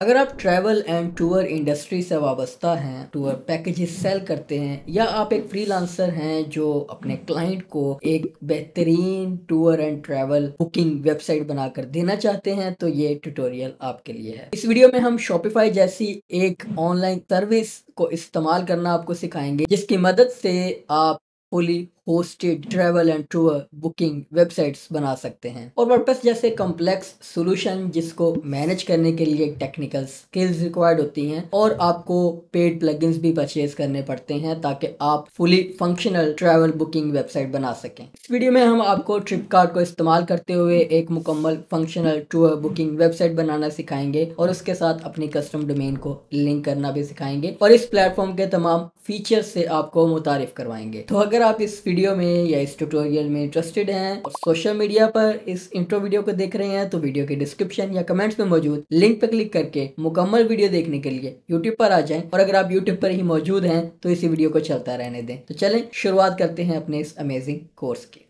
अगर आप travel and tour industry से वाबस्ता हैं, टूर पैकेजेस सेल करते हैं या आप एक फ्रीलांसर हैं जो अपने क्लाइंट को एक बेहतरीन tour and travel booking website बनाकर देना चाहते हैं, तो ये ट्यूटोरियल आपके लिए है। इस वीडियो में हम शॉपिफाई जैसी एक ऑनलाइन सर्विस को इस्तेमाल करना आपको सिखाएंगे, जिसकी मदद से आप fully hosted travel and tour booking websites बना सकते हैं। और वर्डप्रेस जैसे कॉम्प्लेक्स सॉल्यूशन जिसको मैनेज करने के लिए टेक्निकल स्किल्स रिक्वायर्ड होती हैं और आपको पेड प्लगइन्स भी परचेज करने पड़ते हैं ताकि आप fully functional travel booking website बना सकें। इस वीडियो में हम आपको ट्रिपकार्ट को इस्तेमाल करते हुए एक मुकम्मल फंक्शनल टूर बुकिंग वेबसाइट बनाना सिखाएंगे और उसके साथ अपनी कस्टम डोमेन को लिंक करना भी सिखाएंगे और इस प्लेटफॉर्म के तमाम फीचर्स से आपको मुतारिफ करवाएंगे। तो अगर आप इस वीडियो में या इस ट्यूटोरियल में इंटरेस्टेड हैं और सोशल मीडिया पर इस इंट्रो वीडियो को देख रहे हैं, तो वीडियो के डिस्क्रिप्शन या कमेंट्स में मौजूद लिंक पर क्लिक करके मुकम्मल वीडियो देखने के लिए यूट्यूब पर आ जाएं। और अगर आप यूट्यूब पर ही मौजूद हैं तो इसी वीडियो को चलता रहने दें। तो चलें शुरुआत करते हैं अपने इस अमेजिंग कोर्स की।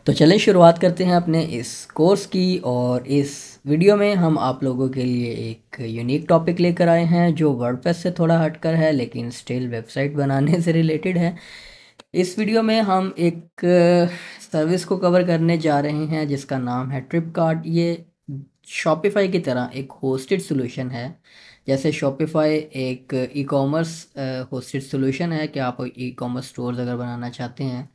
तो चलें शुरुआत करते हैं अपने इस कोर्स की। और इस वीडियो में हम आप लोगों के लिए एक यूनिक टॉपिक लेकर आए हैं जो वर्डप्रेस से थोड़ा हटकर है लेकिन स्टिल वेबसाइट बनाने से रिलेटेड है। इस वीडियो में हम एक सर्विस को कवर करने जा रहे हैं जिसका नाम है ट्रिपकार्ट। ये शॉपिफाई की तरह एक होस्टेड सोल्यूशन है। जैसे शॉपिफाई एक ई कॉमर्स होस्टेड सोल्यूशन है कि आप ई कॉमर्स स्टोर्स अगर बनाना चाहते हैं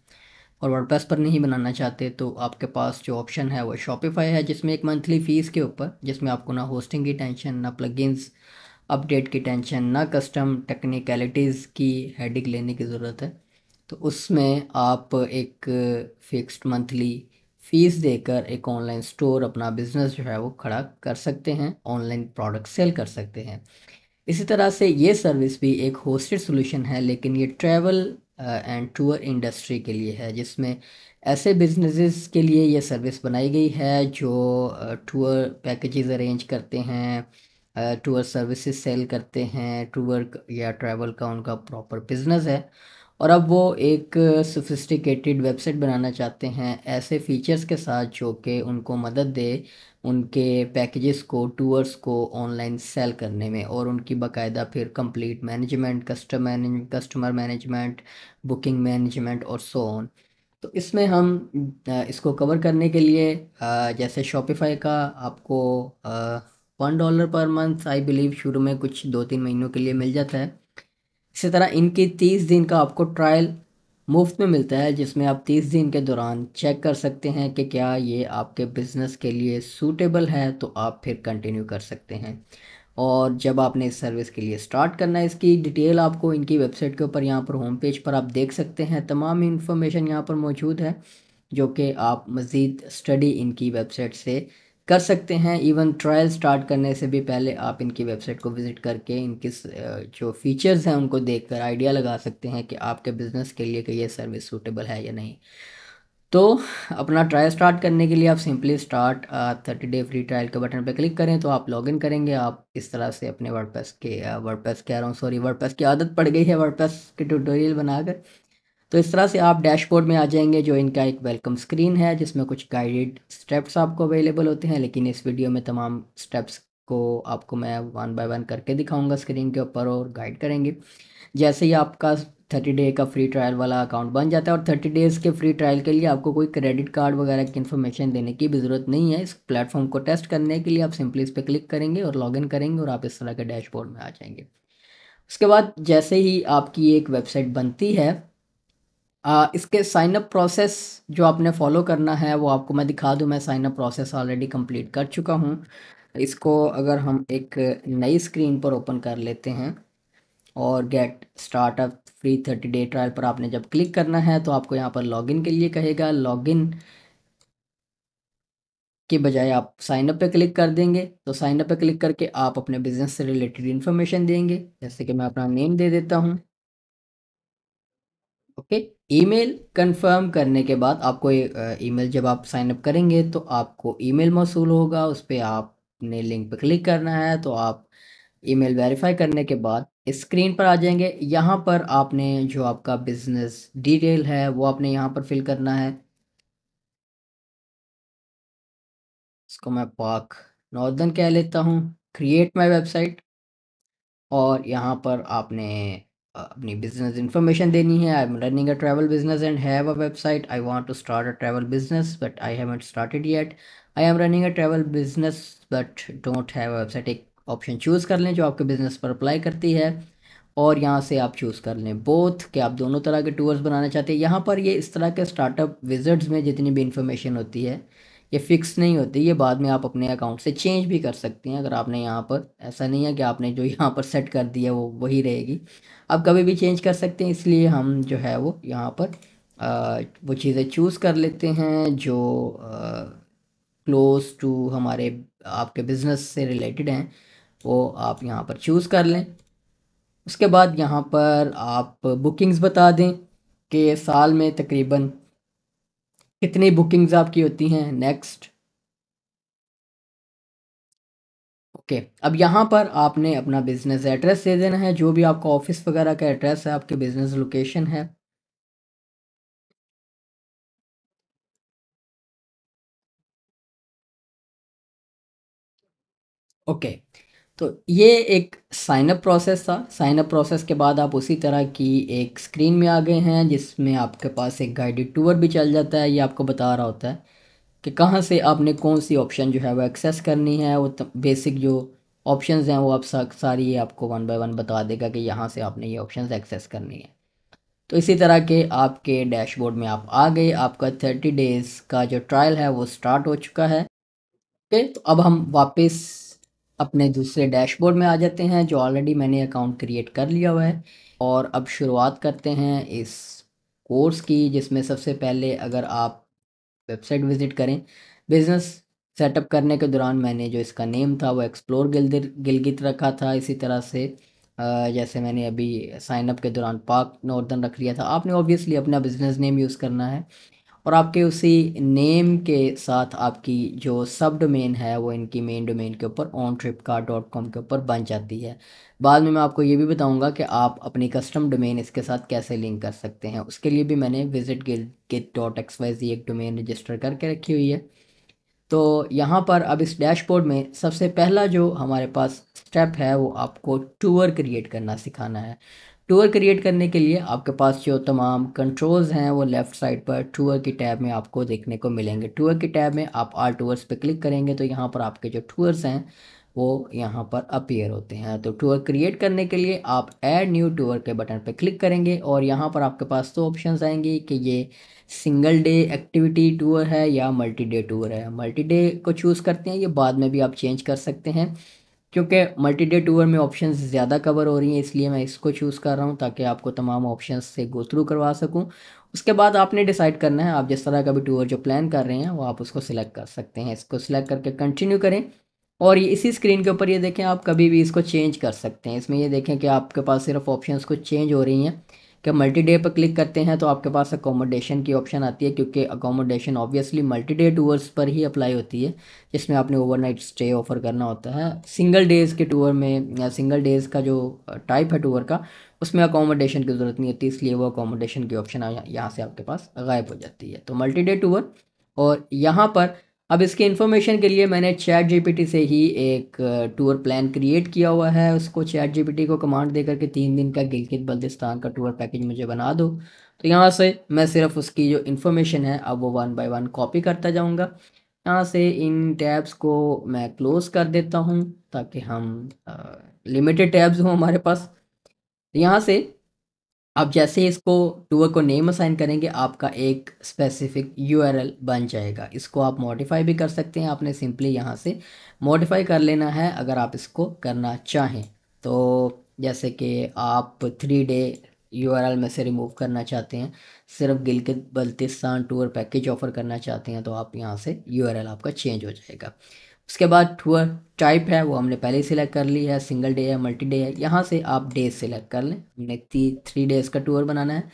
और वर्डप्रेस पर नहीं बनाना चाहते तो आपके पास जो ऑप्शन है वो शॉपिफाई है, जिसमें एक मंथली फ़ीस के ऊपर, जिसमें आपको ना होस्टिंग की टेंशन, ना प्लगइन्स अपडेट की टेंशन, ना कस्टम टेक्निकलिटीज़ की हेडिक लेने की ज़रूरत है। तो उसमें आप एक फ़िक्स्ड मंथली फ़ीस देकर एक ऑनलाइन स्टोर, अपना बिज़नेस जो है वो खड़ा कर सकते हैं, ऑनलाइन प्रोडक्ट सेल कर सकते हैं। इसी तरह से ये सर्विस भी एक होस्टेड सोल्यूशन है, लेकिन ये ट्रैवल एंड टूर इंडस्ट्री के लिए है, जिसमें ऐसे बिजनेसेस के लिए ये सर्विस बनाई गई है जो टूर पैकेजेस अरेंज करते हैं, टूर सर्विसेज सेल करते हैं, टूर या ट्रैवल का उनका प्रॉपर बिजनेस है। और अब वो एक सोफिस्टिकेटेड वेबसाइट बनाना चाहते हैं ऐसे फीचर्स के साथ जो कि उनको मदद दे उनके पैकेजेस को, टूर्स को ऑनलाइन सेल करने में, और उनकी बाकायदा फिर complete management, customer management, booking management और सो ऑन। तो इसमें हम इसको कवर करने के लिए जैसे शॉपिफाई का आपको $1 पर मंथ आई बिलीव शुरू में कुछ 2-3 महीनों के लिए मिल जाता है। इसी तरह इनकी 30 दिन का आपको ट्रायल मुफ्त में मिलता है, जिसमें आप 30 दिन के दौरान चेक कर सकते हैं कि क्या ये आपके बिज़नेस के लिए सूटेबल है, तो आप फिर कंटिन्यू कर सकते हैं। और जब आपने इस सर्विस के लिए स्टार्ट करना है, इसकी डिटेल आपको इनकी वेबसाइट के ऊपर यहाँ पर होम पेज पर आप देख सकते हैं। तमाम इन्फॉर्मेशन यहाँ पर मौजूद है जो कि आप मज़ीद स्टडी इनकी वेबसाइट से कर सकते हैं। इवन ट्रायल स्टार्ट करने से भी पहले आप इनकी वेबसाइट को विज़िट करके इनकी जो फीचर्स हैं उनको देखकर आइडिया लगा सकते हैं कि आपके बिज़नेस के लिए कि ये सर्विस सूटेबल है या नहीं। तो अपना ट्रायल स्टार्ट करने के लिए आप simply start 30 day free trial के बटन पर क्लिक करें तो आप लॉगिन करेंगे। आप इस तरह से अपने वर्डप्रेस कह रहा हूँ, सॉरी, वर्डप्रेस की आदत पड़ गई है वर्डप्रेस के ट्यूटोरियल बनाकर। तो इस तरह से आप डैशबोर्ड में आ जाएंगे जो इनका एक वेलकम स्क्रीन है, जिसमें कुछ गाइडेड स्टेप्स आपको अवेलेबल होते हैं, लेकिन इस वीडियो में तमाम स्टेप्स को आपको मैं 1 बाय 1 करके दिखाऊंगा स्क्रीन के ऊपर और गाइड करेंगे। जैसे ही आपका 30 डे का फ्री ट्रायल वाला अकाउंट बन जाता है, और 30 डेज़ के फ्री ट्रायल के लिए आपको कोई क्रेडिट कार्ड वगैरह की इन्फॉर्मेशन देने की भी ज़रूरत नहीं है। इस प्लेटफॉर्म को टेस्ट करने के लिए आप सिंपली इस पर क्लिक करेंगे और लॉगिन करेंगे और आप इस तरह के डैशबोर्ड में आ जाएंगे। उसके बाद जैसे ही आपकी एक वेबसाइट बनती है, इसके साइन अप प्रोसेस जो आपने फॉलो करना है वो आपको मैं दिखा दूं। मैं sign up process already complete कर चुका हूं। इसको अगर हम एक नई स्क्रीन पर ओपन कर लेते हैं और get start up free 30 day trial पर आपने जब क्लिक करना है तो आपको यहाँ पर लॉगिन के लिए कहेगा। लॉगिन के बजाय आप साइन अप पे क्लिक कर देंगे। तो साइन अप पे क्लिक करके आप अपने बिजनेस से रिलेटेड इन्फॉर्मेशन देंगे, जैसे कि मैं अपना नेम दे देता हूँ। ओके, ईमेल कंफर्म करने के बाद आपको ईमेल, जब आप साइन अप करेंगे तो आपको ईमेल मौसूल होगा, उस पर आपने लिंक पे क्लिक करना है। तो आप ईमेल वेरीफाई करने के बाद इस स्क्रीन पर आ जाएंगे। यहाँ पर आपने जो आपका बिजनेस डिटेल है वो आपने यहाँ पर फिल करना है। इसको मैं पाक नॉर्दर्न कह लेता हूँ। क्रिएट माई वेबसाइट और यहाँ पर आपने अपनी बिजनेस इन्फॉर्मेशन देनी है। I am running a travel business and have a website. I want to start a travel business but I haven't started yet. I am running a travel business but don't have a website. एक option choose कर लें जो आपके business पर apply करती है और यहाँ से आप चूज़ कर लें बोथ कि आप दोनों तरह के टूर्स बनाना चाहते हैं। यहाँ पर ये इस तरह के स्टार्टअप विजिट्स में जितनी भी इंफॉर्मेशन होती है ये फिक्स नहीं होती, ये बाद में आप अपने अकाउंट से चेंज भी कर सकते हैं। अगर आपने यहाँ पर, ऐसा नहीं है कि आपने जो यहाँ पर सेट कर दिया वो वही रहेगी, आप कभी भी चेंज कर सकते हैं। इसलिए हम जो है वो यहाँ पर वो चीज़ें चूज़ कर लेते हैं जो क्लोज टू हमारे आपके बिज़नेस से रिलेटेड हैं, वो आप यहाँ पर चूज़ कर लें। उसके बाद यहाँ पर आप बुकिंग्स बता दें कि साल में तकरीबन कितनी बुकिंग्स आपकी होती हैं। नेक्स्ट। ओके, अब यहाँ पर आपने अपना बिजनेस एड्रेस दे देना है, जो भी आपका ऑफिस वगैरह का एड्रेस है, आपके बिजनेस लोकेशन है। ओके, तो ये एक साइन अप प्रोसेस था। साइन अप प्रोसेस के बाद आप उसी तरह की एक स्क्रीन में आ गए हैं जिसमें आपके पास एक गाइडेड टूर भी चल जाता है। ये आपको बता रहा होता है कि कहाँ से आपने कौन सी ऑप्शन जो है वो एक्सेस करनी है। वो बेसिक जो ऑप्शंस हैं वो आप सारी ये आपको वन बाय वन बता देगा कि यहाँ से आपने ये ऑप्शंस एक्सेस करनी है। तो इसी तरह के आपके डैशबोर्ड में आप आ गए। आपका 30 डेज़ का जो ट्रायल है वो स्टार्ट हो चुका है। ओके, तो अब हम वापस अपने दूसरे डैशबोर्ड में आ जाते हैं जो ऑलरेडी मैंने अकाउंट क्रिएट कर लिया हुआ है। और अब शुरुआत करते हैं इस कोर्स की, जिसमें सबसे पहले अगर आप वेबसाइट विज़िट करें, बिज़नेस सेटअप करने के दौरान मैंने जो इसका नेम था वो एक्सप्लोर गिलगित रखा था। इसी तरह से जैसे मैंने अभी साइन अप के दौरान पार्क नॉर्दर्न रख लिया था। आपने ऑब्वियसली अपना बिज़नेस नेम यूज़ करना है और आपके उसी नेम के साथ आपकी जो सब डोमेन है वो इनकी मेन डोमेन के ऊपर ontripcard.com के ऊपर बन जाती है। बाद में मैं आपको ये भी बताऊंगा कि आप अपनी कस्टम डोमेन इसके साथ कैसे लिंक कर सकते हैं। उसके लिए भी मैंने visit git dot x y z एक डोमेन रजिस्टर करके रखी हुई है। तो यहाँ पर अब इस डैशबोर्ड में सबसे पहला जो हमारे पास स्टेप है वो आपको टूर क्रिएट करना सिखाना है। टूर क्रिएट करने के लिए आपके पास जो तमाम कंट्रोल्स हैं वो लेफ़्ट साइड पर टूर की टैब में आपको देखने को मिलेंगे। टूर की टैब में आप आल टूर्स पे क्लिक करेंगे तो यहाँ पर आपके जो टूर्स हैं वो यहाँ पर अपीयर होते हैं। तो टूर क्रिएट करने के लिए आप ऐड न्यू टूर के बटन पर क्लिक करेंगे और यहाँ पर आपके पास दो ऑप्शंस आएंगी कि ये सिंगल डे एक्टिविटी टूर है या मल्टी डे टूर है। मल्टी डे को चूज़ करते हैं, ये बाद में भी आप चेंज कर सकते हैं क्योंकि मल्टी डे टूर में ऑप्शंस ज़्यादा कवर हो रही हैं, इसलिए मैं इसको चूज़ कर रहा हूँ ताकि आपको तमाम ऑप्शंस से गो थ्रू करवा सकूँ। उसके बाद आपने डिसाइड करना है, आप जिस तरह का भी टूर जो प्लान कर रहे हैं वो आप उसको सिलेक्ट कर सकते हैं। इसको सिलेक्ट करके कंटिन्यू करें और ये इसी स्क्रीन के ऊपर ये देखें, आप कभी भी इसको चेंज कर सकते हैं। इसमें ये देखें कि आपके पास सिर्फ ऑप्शंस कुछ चेंज हो रही हैं कि मल्टी डे पर क्लिक करते हैं तो आपके पास अकोमोडेशन की ऑप्शन आती है, क्योंकि accommodation obviously multi day tours पर ही अप्लाई होती है जिसमें आपने ओवरनाइट स्टे ऑफर करना होता है। सिंगल डेज़ के टूर में या सिंगल डेज़ का जो टाइप है टूर का, उसमें अकोमोडेशन की ज़रूरत नहीं होती, इसलिए वो अकोमोडेशन की ऑप्शन यहाँ से आपके पास गायब हो जाती है। तो मल्टी डे टूर। और यहाँ पर अब इसके इन्फॉर्मेशन के लिए मैंने चैट जीपीटी से ही एक टूर प्लान क्रिएट किया हुआ है। उसको चैट जीपीटी को कमांड दे करके 3 दिन का गिलगित बल्तिस्तान का टूर पैकेज मुझे बना दो। तो यहाँ से मैं सिर्फ उसकी जो इन्फॉर्मेशन है अब वो वन बाय वन कॉपी करता जाऊँगा। यहाँ से इन टैब्स को मैं क्लोज़ कर देता हूँ ताकि हम लिमिटेड टैब्स हों हमारे पास। यहाँ से आप जैसे ही इसको टूर को नेम असाइन करेंगे आपका एक स्पेसिफिक यूआरएल बन जाएगा। इसको आप मॉडिफाई भी कर सकते हैं, आपने सिंपली यहाँ से मॉडिफाई कर लेना है अगर आप इसको करना चाहें। तो जैसे कि आप 3 डे यूआरएल में से रिमूव करना चाहते हैं, सिर्फ Gilgit Baltistan tour package offer करना चाहते हैं तो आप यहाँ से यूआरएल आपका चेंज हो जाएगा। उसके बाद टूर टाइप है वो हमने पहले ही सिलेक्ट कर ली है, सिंगल डे है मल्टी डे है। यहाँ से आप डेज सिलेक्ट कर लें, हमने 3 डेज़ का टूर बनाना है।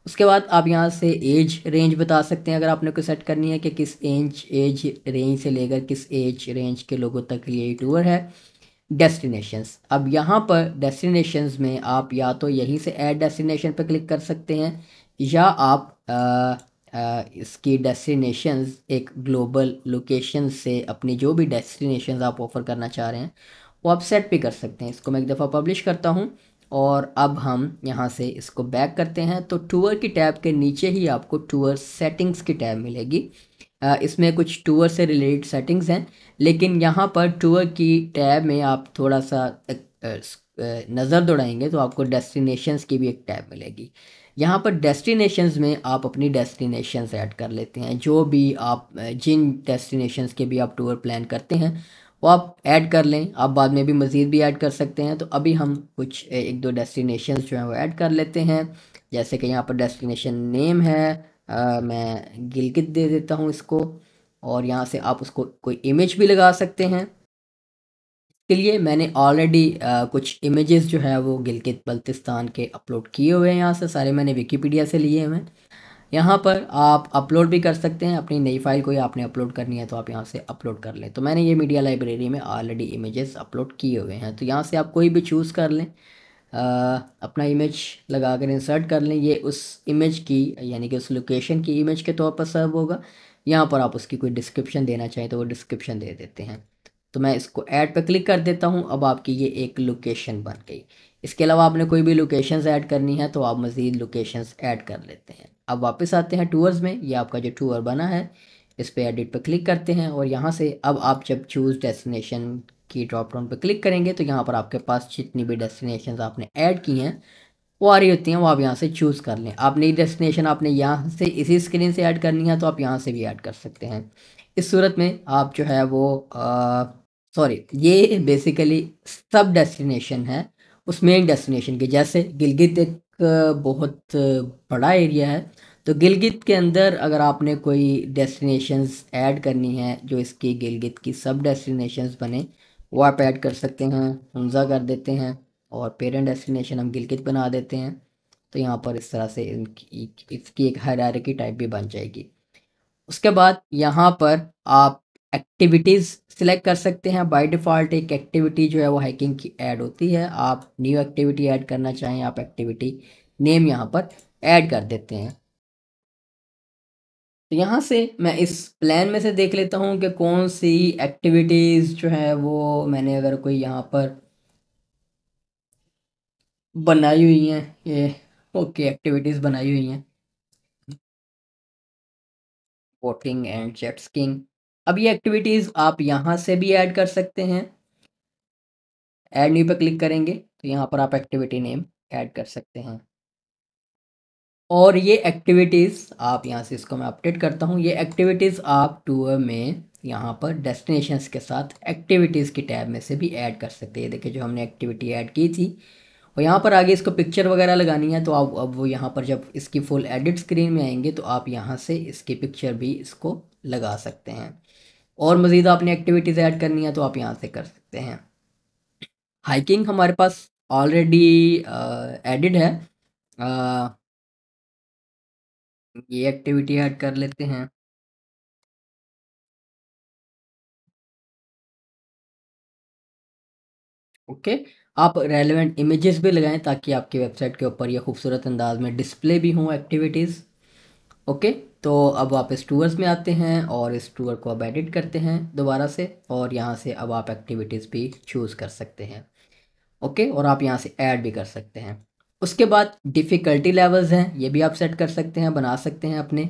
उसके बाद आप यहाँ से एज रेंज बता सकते हैं अगर आपने को सेट करनी है कि किस एज रेंज से लेकर किस एज रेंज के लोगों तक ये टूर है। डेस्टिनेशंस, अब यहाँ पर डेस्टिनेशंस में आप या तो यहीं से ऐड डेस्टिनेशन पर क्लिक कर सकते हैं या आप इसकी डेस्टिनेशंस एक ग्लोबल लोकेशन से अपनी जो भी डेस्टिनेशंस आप ऑफ़र करना चाह रहे हैं वो आप सेट भी कर सकते हैं। इसको मैं एक दफ़ा पब्लिश करता हूँ और अब हम यहाँ से इसको बैक करते हैं तो टूर की टैब के नीचे ही आपको टूर सेटिंग्स की टैब मिलेगी। इसमें कुछ टूर से रिलेटेड सेटिंग्स हैं, लेकिन यहाँ पर टूर की टैब में आप थोड़ा सा नज़र दौड़ाएंगे तो आपको डेस्टिनेशंस की भी एक टैब मिलेगी। यहाँ पर डेस्टिनेशंस में आप अपनी डेस्टिनेशंस ऐड कर लेते हैं, जो भी आप जिन डेस्टिनेशंस के भी आप टूर प्लान करते हैं वो आप ऐड कर लें। आप बाद में भी मज़ीद भी ऐड कर सकते हैं। तो अभी हम कुछ एक दो डेस्टिनेशंस जो हैं वो ऐड कर लेते हैं। जैसे कि यहाँ पर डेस्टिनेशन नेम है, मैं गिलगित दे देता हूँ इसको, और यहाँ से आप उसको कोई इमेज भी लगा सकते हैं। के लिए मैंने ऑलरेडी कुछ इमेजेस जो है वो गिलगित बल्तिस्तान के अपलोड किए हुए हैं। यहाँ से सारे मैंने विकीपीडिया से लिए हुए हैं। यहाँ पर आप अपलोड भी कर सकते हैं अपनी नई फाइल, कोई आपने अपलोड करनी है तो आप यहाँ से अपलोड कर लें। तो मैंने ये मीडिया लाइब्रेरी में ऑलरेडी इमेजेस अपलोड किए हुए हैं, तो यहाँ से आप कोई भी चूज़ कर लें, अपना इमेज लगा कर इंसर्ट कर लें। ये उस इमेज की यानी कि उस लोकेशन की इमेज के तौर पर सर्व होगा। यहाँ पर आप उसकी कोई डिस्क्रिप्शन देना चाहें तो वो डिस्क्रिप्शन दे देते हैं। तो मैं इसको ऐड पर क्लिक कर देता हूँ। अब आपकी ये एक लोकेशन बन गई। इसके अलावा आपने कोई भी लोकेशंस ऐड करनी है तो आप मज़ीद लोकेशंस ऐड कर लेते हैं। अब वापस आते हैं टूर्स में। ये आपका जो टूर बना है इस पर एडिट पर क्लिक करते हैं और यहाँ से अब आप जब चूज़ डेस्टिनेशन की ड्रॉप डाउन पर क्लिक करेंगे तो यहाँ पर आपके पास जितनी भी डेस्टिनेशंस आपने ऐड की हैं वो आ रही होती हैं, वो आप यहाँ से चूज़ कर लें। आप नई डेस्टिनेशन आपने यहाँ से इसी स्क्रीन से ऐड करनी है तो आप यहाँ से भी ऐड कर सकते हैं। इस सूरत में आप जो है वो सॉरी, ये बेसिकली सब डेस्टिनेशन है उस मेन डेस्टिनेशन की। जैसे गिलगित एक बहुत बड़ा एरिया है, तो गिलगित के अंदर अगर आपने कोई डेस्टिनेशंस ऐड करनी है जो इसकी गिलगित की सब डेस्टिनेशंस बने, वो आप ऐड कर सकते हैं। हुंजा कर देते हैं और पेरेंट डेस्टिनेशन हम गिलगित बना देते हैं। तो यहाँ पर इस तरह से इसकी एक हायरार्की टाइप भी बन जाएगी। उसके बाद यहाँ पर आप एक्टिविटीज़ सिलेक्ट कर सकते हैं। बाय डिफ़ॉल्ट एक एक्टिविटी जो है वो हाइकिंग की ऐड होती है। आप न्यू एक्टिविटी ऐड करना चाहें, आप एक्टिविटी नेम यहाँ पर ऐड कर देते हैं। तो यहाँ से मैं इस प्लान में से देख लेता हूँ कि कौन सी एक्टिविटीज़ जो है वो मैंने अगर कोई यहाँ पर बनाई हुई हैं। ये ओके, एक्टिविटीज़ बनाई हुई हैं, बोटिंग एंड जेट स्कीइंग। अब ये एक्टिविटीज़ आप यहाँ से भी ऐड कर सकते हैं। ऐड न्यू पे क्लिक करेंगे तो यहाँ पर आप एक्टिविटी नेम ऐड कर सकते हैं। और ये एक्टिविटीज़ आप यहाँ से, इसको मैं अपडेट करता हूँ, ये एक्टिविटीज़ आप टूर में यहाँ पर डेस्टिनेशंस के साथ एक्टिविटीज़ की टैब में से भी ऐड कर सकते हैं। देखिए जो हमने एक्टिविटी ऐड की थी और यहाँ पर आगे इसको पिक्चर वगैरह लगानी है तो आप अब वो यहाँ पर जब इसकी फुल एडिट स्क्रीन में आएंगे तो आप यहाँ से इसकी पिक्चर भी इसको लगा सकते हैं। और मज़ीद आपने एक्टिविटीज़ ऐड करनी है तो आप यहाँ से कर सकते हैं। हाइकिंग हमारे पास ऑलरेडी एडिड है। अ, ये एक्टिविटी ऐड कर लेते हैं। ओके, आप रेलेवेंट इमेजेस भी लगाएं ताकि आपकी वेबसाइट के ऊपर ये खूबसूरत अंदाज में डिस्प्ले भी हों एक्टिविटीज़। ओके, तो अब वापस टूर्स में आते हैं और इस टूर को अब एडिट करते हैं दोबारा से, और यहाँ से अब आप एक्टिविटीज़ भी चूज़ कर सकते हैं। ओके, और आप यहाँ से ऐड भी कर सकते हैं। उसके बाद डिफ़िकल्टी लेवल्स हैं, ये भी आप सेट कर सकते हैं, बना सकते हैं अपने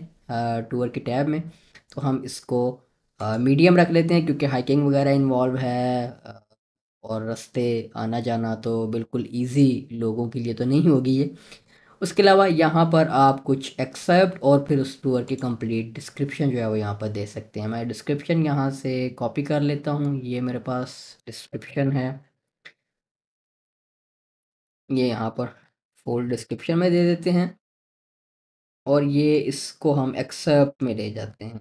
टूर की टैब में। तो हम इसको मीडियम रख लेते हैं क्योंकि हाइकिंग वगैरह इन्वॉल्व है, और रास्ते आना जाना तो बिल्कुल इजी लोगों के लिए तो नहीं होगी ये। उसके अलावा यहाँ पर आप कुछ एक्सेप्ट और फिर उस टूर की कंप्लीट डिस्क्रिप्शन जो है वो यहाँ पर दे सकते हैं। मैं डिस्क्रिप्शन यहाँ से कॉपी कर लेता हूँ, ये मेरे पास डिस्क्रिप्शन है, ये यहाँ पर फुल डिस्क्रिप्शन में दे देते हैं और ये इसको हम एक्सेप्ट में ले जाते हैं।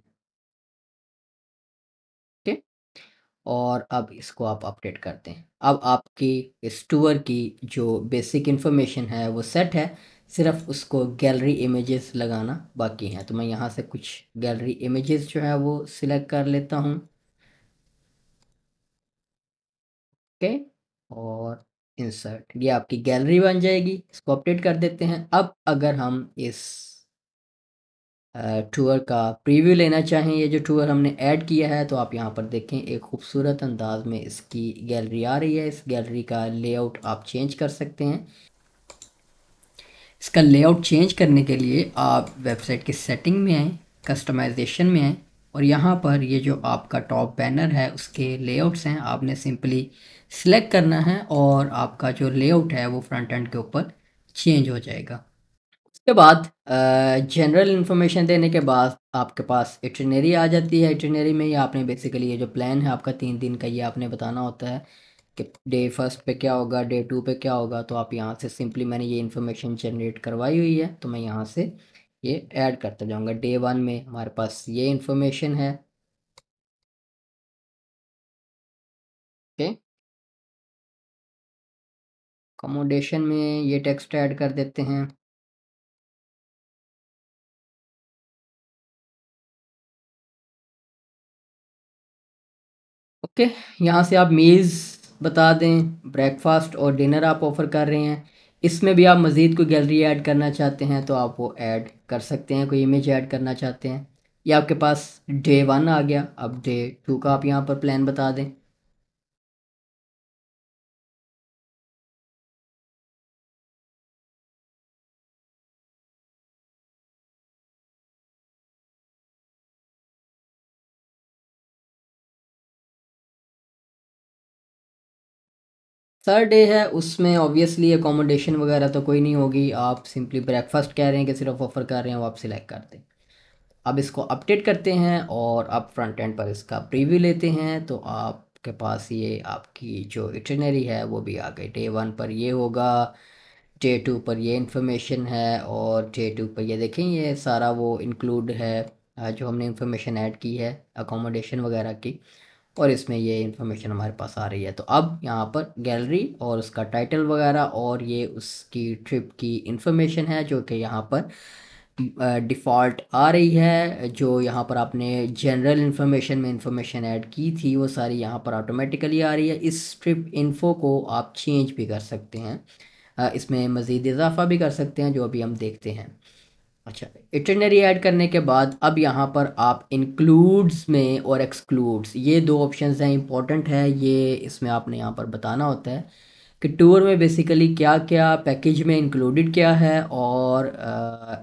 ओके, और अब इसको आप अपडेट करते हैं। अब आपकी इस टूर की जो बेसिक इन्फॉर्मेशन है वो सेट है, सिर्फ उसको गैलरी इमेजेस लगाना बाकी है। तो मैं यहाँ से कुछ गैलरी इमेजेस जो है वो सिलेक्ट कर लेता हूँ। ओके, और इंसर्ट, ये आपकी गैलरी बन जाएगी। इसको अपडेट कर देते हैं। अब अगर हम इस टूर का प्रीव्यू लेना चाहें, ये जो टूर हमने ऐड किया है, तो आप यहाँ पर देखें एक खूबसूरत अंदाज में इसकी गैलरी आ रही है। इस गैलरी का लेआउट आप चेंज कर सकते हैं। इसका लेआउट चेंज करने के लिए आप वेबसाइट की सेटिंग में आएँ, कस्टमाइजेशन में आएँ, और यहाँ पर ये जो आपका टॉप बैनर है उसके लेआउट्स हैं, आपने सिंपली सिलेक्ट करना है और आपका जो लेआउट है वो फ्रंट एंड के ऊपर चेंज हो जाएगा। उसके बाद जनरल इन्फॉर्मेशन देने के बाद आपके पास इटिनरी आ जाती है। इटिनरी में ये आपने बेसिकली ये जो प्लान है आपका 3 दिन का, ये आपने बताना होता है कि डे फर्स्ट पे क्या होगा, डे टू पे क्या होगा। तो आप यहाँ से सिंपली, मैंने ये इन्फॉर्मेशन जनरेट करवाई हुई है तो मैं यहाँ से ये ऐड करता जाऊँगा। डे वन में हमारे पास ये इन्फॉर्मेशन है। ओके, अकोमोडेशन में ये टेक्स्ट ऐड कर देते हैं। ओके, यहाँ से आप मील्स बता दें, ब्रेकफास्ट और डिनर आप ऑफ़र कर रहे हैं। इसमें भी आप मज़ीद कोई गैलरी ऐड करना चाहते हैं तो आप वो ऐड कर सकते हैं, कोई इमेज ऐड करना चाहते हैं। ये आपके पास डे वन आ गया। अब डे टू का आप यहाँ पर प्लान बता दें। थर्ड डे है, उसमें ऑब्वियसली अकोमोडेशन वगैरह तो कोई नहीं होगी। आप सिंपली ब्रेकफास्ट कह रहे हैं कि सिर्फ ऑफ़र कर रहे हैं, वो आप सिलेक्ट कर दें। अब इसको अपडेट करते हैं और अब फ्रंट एंड पर इसका प्रीव्यू लेते हैं, तो आपके पास ये आपकी जो इटिनरी है वो भी आ गई। डे वन पर ये होगा, डे टू पर ये इन्फॉर्मेशन है, और डे टू पर ये देखें ये सारा वो इंक्लूड है जो हमने इन्फॉर्मेशन ऐड की है अकोमोडेशन वगैरह की, और इसमें ये इन्फॉर्मेशन हमारे पास आ रही है। तो अब यहाँ पर गैलरी और उसका टाइटल वगैरह और ये उसकी ट्रिप की इन्फॉर्मेशन है जो कि यहाँ पर डिफ़ॉल्ट आ रही है। जो यहाँ पर आपने जनरल इन्फॉर्मेशन में इन्फॉर्मेशन ऐड की थी वो सारी यहाँ पर ऑटोमेटिकली आ रही है। इस ट्रिप इन्फो को आप चेंज भी कर सकते हैं, इसमें मज़ीद इजाफा भी कर सकते हैं जो अभी हम देखते हैं। अच्छा, इटरनरी ऐड करने के बाद अब यहाँ पर आप इंक्लूड्स में और एक्सक्लूड्स, ये दो ऑप्शंस हैं, इंपॉर्टेंट है ये। इसमें आपने यहाँ पर बताना होता है कि टूर में बेसिकली क्या क्या पैकेज में इंक्लूडेड क्या है और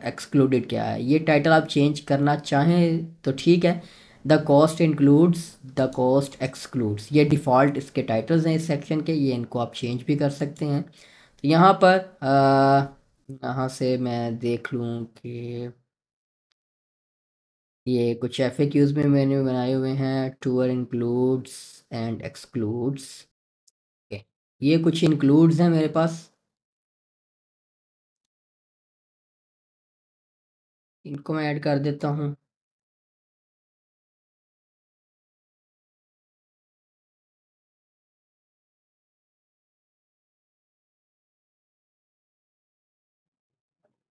एक्सक्लूडेड क्या है। ये टाइटल आप चेंज करना चाहें तो ठीक है। The cost includes, the cost excludes, ये डिफ़ॉल्ट इसके टाइटल्स हैं इस सेक्शन के, ये इनको आप चेंज भी कर सकते हैं। तो यहाँ पर यहाँ से मैं देख लूँ कि ये कुछ एफएक्यूज में मैंने बनाए हुए हैं, टूर इंक्लूड्स एंड एक्सक्लूड्स। ये कुछ इंक्लूड्स हैं मेरे पास, इनको मैं ऐड कर देता हूँ।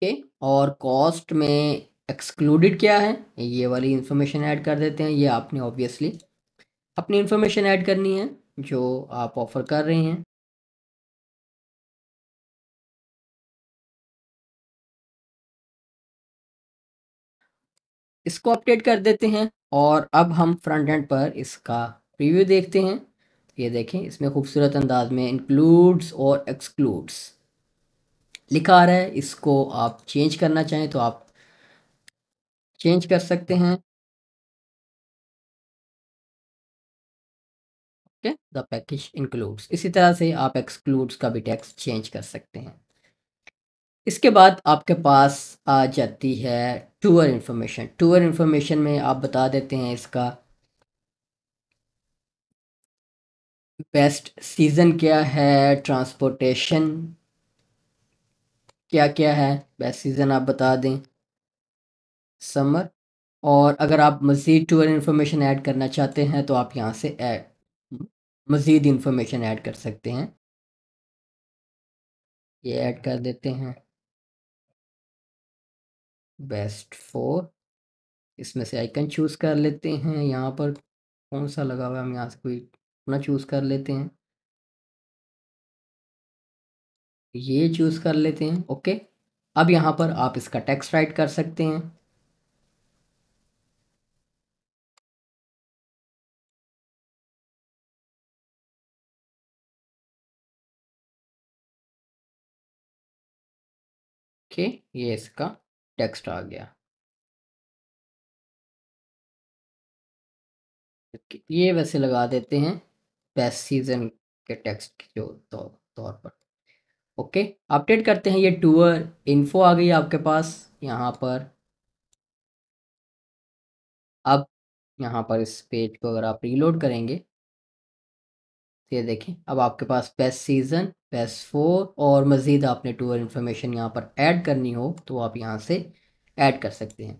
ओके, और कॉस्ट में एक्सक्लूडेड क्या है ये वाली इंफॉर्मेशन ऐड कर देते हैं। ये आपने ऑब्वियसली अपनी इंफॉर्मेशन ऐड करनी है जो आप ऑफ़र कर रहे हैं। इसको अपडेट कर देते हैं और अब हम फ्रंट एंड पर इसका प्रीव्यू देखते हैं। ये देखें, इसमें खूबसूरत अंदाज में इंक्लूड्स और एक्सक्लूड्स लिखा आ रहा है। इसको आप चेंज करना चाहें तो आप चेंज कर सकते हैं। ओके, द पैकेज इंक्लूड्स, इसी तरह से आप एक्सक्लूड्स का भी टेक्स्ट चेंज कर सकते हैं। इसके बाद आपके पास आ जाती है टूर इन्फॉर्मेशन। टूर इन्फॉर्मेशन में आप बता देते हैं इसका बेस्ट सीज़न क्या है, ट्रांसपोर्टेशन क्या क्या है। बेस्ट सीज़न आप बता दें समर, और अगर आप मज़ीद टूर इन्फॉर्मेशन ऐड करना चाहते हैं तो आप यहाँ से मज़ीद इन्फॉर्मेशन ऐड कर सकते हैं। ये ऐड कर देते हैं बेस्ट फोर। इसमें से आइकन चूज़ कर लेते हैं। यहाँ पर कौन सा लगा हुआ है, हम यहाँ से कोई अपना चूज़ कर लेते हैं, ये चूज़ कर लेते हैं। ओके, अब यहाँ पर आप इसका टेक्स्ट राइट कर सकते हैं। ओके, ये इसका टेक्स्ट आ गया। ये वैसे लगा देते हैं बेस्ट सीजन के टेक्स्ट के जो तौर पर। ओके, अपडेट करते हैं। ये टूर इन्फो आ गई आपके पास यहाँ पर। अब यहाँ पर इस पेज को अगर आप रीलोड करेंगे तो ये देखें, अब आपके पास बेस्ट सीज़न, बेस्ट फोर और मज़ीद आपने टूर इन्फॉर्मेशन यहाँ पर ऐड करनी हो तो आप यहाँ से ऐड कर सकते हैं।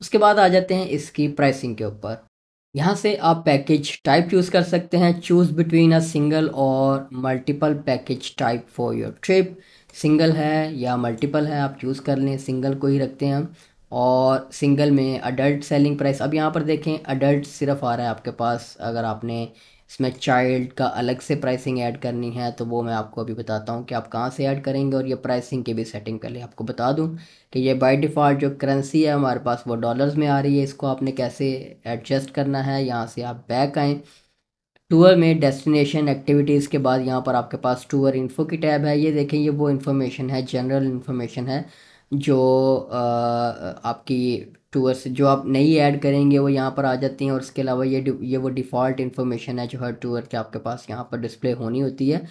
उसके बाद आ जाते हैं इसकी प्राइसिंग के ऊपर। यहाँ से आप पैकेज टाइप चूज़ कर सकते हैं। चूज़ बिटवीन अ सिंगल और multiple package type for your trip. Single है या मल्टीपल है आप चूज़ कर लें, सिंगल को ही रखते हैं हम। और सिंगल में अडल्ट सेलिंग प्राइस, अब यहाँ पर देखें अडल्ट सिर्फ आ रहा है आपके पास। अगर आपने इसमें चाइल्ड का अलग से प्राइसिंग ऐड करनी है तो वो मैं आपको अभी बताता हूँ कि आप कहाँ से ऐड करेंगे। और ये प्राइसिंग की भी सेटिंग पहले आपको बता दूँ कि ये बाय डिफ़ॉल्ट जो करेंसी है हमारे पास वो डॉलर्स में आ रही है। इसको आपने कैसे एडजस्ट करना है, यहाँ से आप बैक आएँ। टूर में डेस्टिनेशन एक्टिविटीज़ के बाद यहाँ पर आपके पास टूर इन्फो की टैब है। ये देखें, ये वो इन्फॉर्मेशन है, जनरल इन्फॉर्मेशन है जो आपकी टूर से जो आप नई ऐड करेंगे वो यहाँ पर आ जाती हैं। और इसके अलावा ये वो डिफ़ॉल्ट इन्फॉर्मेशन है जो हर टूर के आपके पास यहाँ पर डिस्प्ले होनी होती है।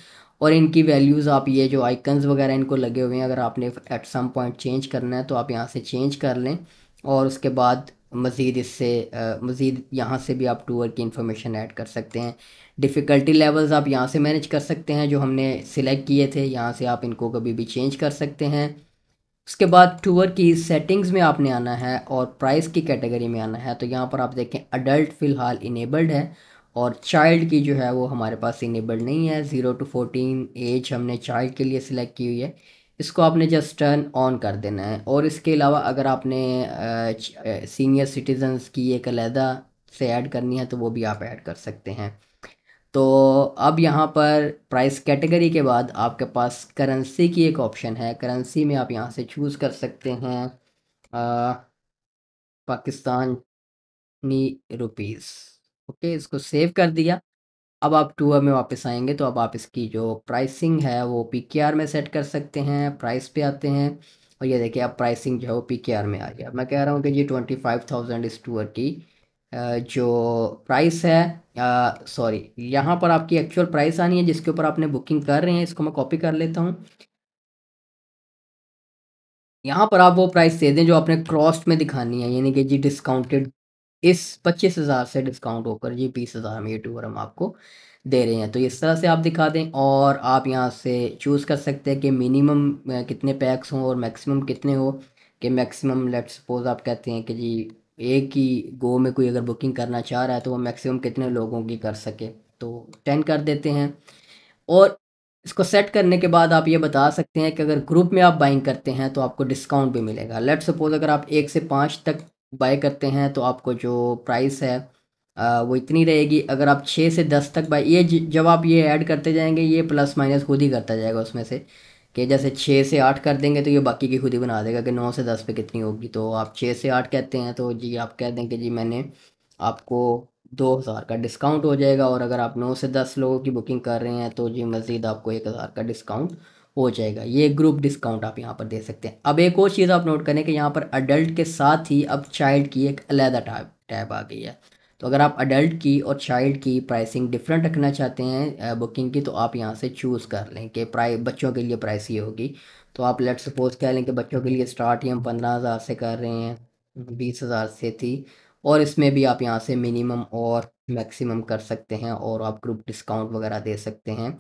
और इनकी वैल्यूज़ आप ये जो आइकन्स वगैरह इनको लगे हुए हैं, अगर आपने एट सम पॉइंट चेंज करना है तो आप यहाँ से चेंज कर लें। और उसके बाद मज़ीद इससे मज़ीद यहाँ से भी आप टूर की इन्फॉर्मेशन ऐड कर सकते हैं। डिफ़िकल्टी लेवल्स आप यहाँ से मैनेज कर सकते हैं जो हमने सिलेक्ट किए थे, यहाँ से आप इनको कभी भी चेंज कर सकते हैं। उसके बाद टूर की सेटिंग्स में आपने आना है और प्राइस की कैटेगरी में आना है। तो यहाँ पर आप देखें अडल्ट फ़िलहाल इनेबल्ड है और चाइल्ड की जो है वो हमारे पास इनेबल्ड नहीं है। 0 to 14 एज हमने चाइल्ड के लिए सिलेक्ट की हुई है, इसको आपने जस्ट टर्न ऑन कर देना है। और इसके अलावा अगर आपने सीनियर सिटीजन्स की एक अलहदा से ऐड करनी है तो वो भी आप ऐड कर सकते हैं। तो अब यहाँ पर प्राइस कैटेगरी के बाद आपके पास करेंसी की एक ऑप्शन है। करेंसी में आप यहाँ से चूज़ कर सकते हैं पाकिस्तानी रुपीस। ओके, इसको सेव कर दिया। अब आप टूर में वापस आएंगे तो अब आप इसकी जो प्राइसिंग है वो पीकेआर में सेट कर सकते हैं। प्राइस पे आते हैं और ये देखिए अब प्राइसिंग जो है वो पीकेआर में आ गया। मैं कह रहा हूँ कि ये 25,000 इस टूर की जो प्राइस है, सॉरी यहाँ पर आपकी एक्चुअल प्राइस आनी है जिसके ऊपर आपने बुकिंग कर रहे हैं। इसको मैं कॉपी कर लेता हूँ। यहाँ पर आप वो प्राइस दे दें जो आपने क्रॉस्ट में दिखानी है, यानी कि जी डिस्काउंटेड इस 25,000 से डिस्काउंट होकर जी 20,000 में ये टूर हम आपको दे रहे हैं। तो इस तरह से आप दिखा दें और आप यहाँ से चूज़ कर सकते हैं कि मिनिमम कितने पैक्स हों और मैक्सिमम कितने हो। कि मैक्सिमम लेट्स सपोज आप कहते हैं कि जी एक ही गो में कोई अगर बुकिंग करना चाह रहा है तो वो मैक्सिमम कितने लोगों की कर सके, तो 10 कर देते हैं। और इसको सेट करने के बाद आप ये बता सकते हैं कि अगर ग्रुप में आप बाइंग करते हैं तो आपको डिस्काउंट भी मिलेगा। लेट सपोज अगर आप 1 से 5 तक बाय करते हैं तो आपको जो प्राइस है वो इतनी रहेगी। अगर आप 6 से 10 तक बाय, ये जब आप ये ऐड करते जाएंगे ये प्लस माइनस खुद ही करता जाएगा उसमें से। कि जैसे 6 से 8 कर देंगे तो ये बाकी की खुद ही बना देगा कि 9 से 10 पे कितनी होगी। तो आप 6 से 8 कहते हैं तो जी आप कह दें कि जी मैंने आपको 2,000 का डिस्काउंट हो जाएगा। और अगर आप 9 से 10 लोगों की बुकिंग कर रहे हैं तो जी मज़ीद आपको 1,000 का डिस्काउंट हो जाएगा। ये ग्रुप डिस्काउंट आप यहाँ पर दे सकते हैं। अब एक और चीज़ आप नोट करें कि यहाँ पर अडल्ट के साथ ही अब चाइल्ड की एक अलहदा टैब आ गई है। तो अगर आप अडल्ट की और चाइल्ड की प्राइसिंग डिफरेंट रखना चाहते हैं बुकिंग की, तो आप यहाँ से चूज़ कर लें कि प्राइस बच्चों के लिए प्राइस ये होगी। तो आप लेट सपोज कह लें कि बच्चों के लिए स्टार्ट ही हम 15,000 से कर रहे हैं, 20,000 से थी। और इसमें भी आप यहाँ से मिनिमम और मैक्सिमम कर सकते हैं और आप ग्रुप डिस्काउंट वगैरह दे सकते हैं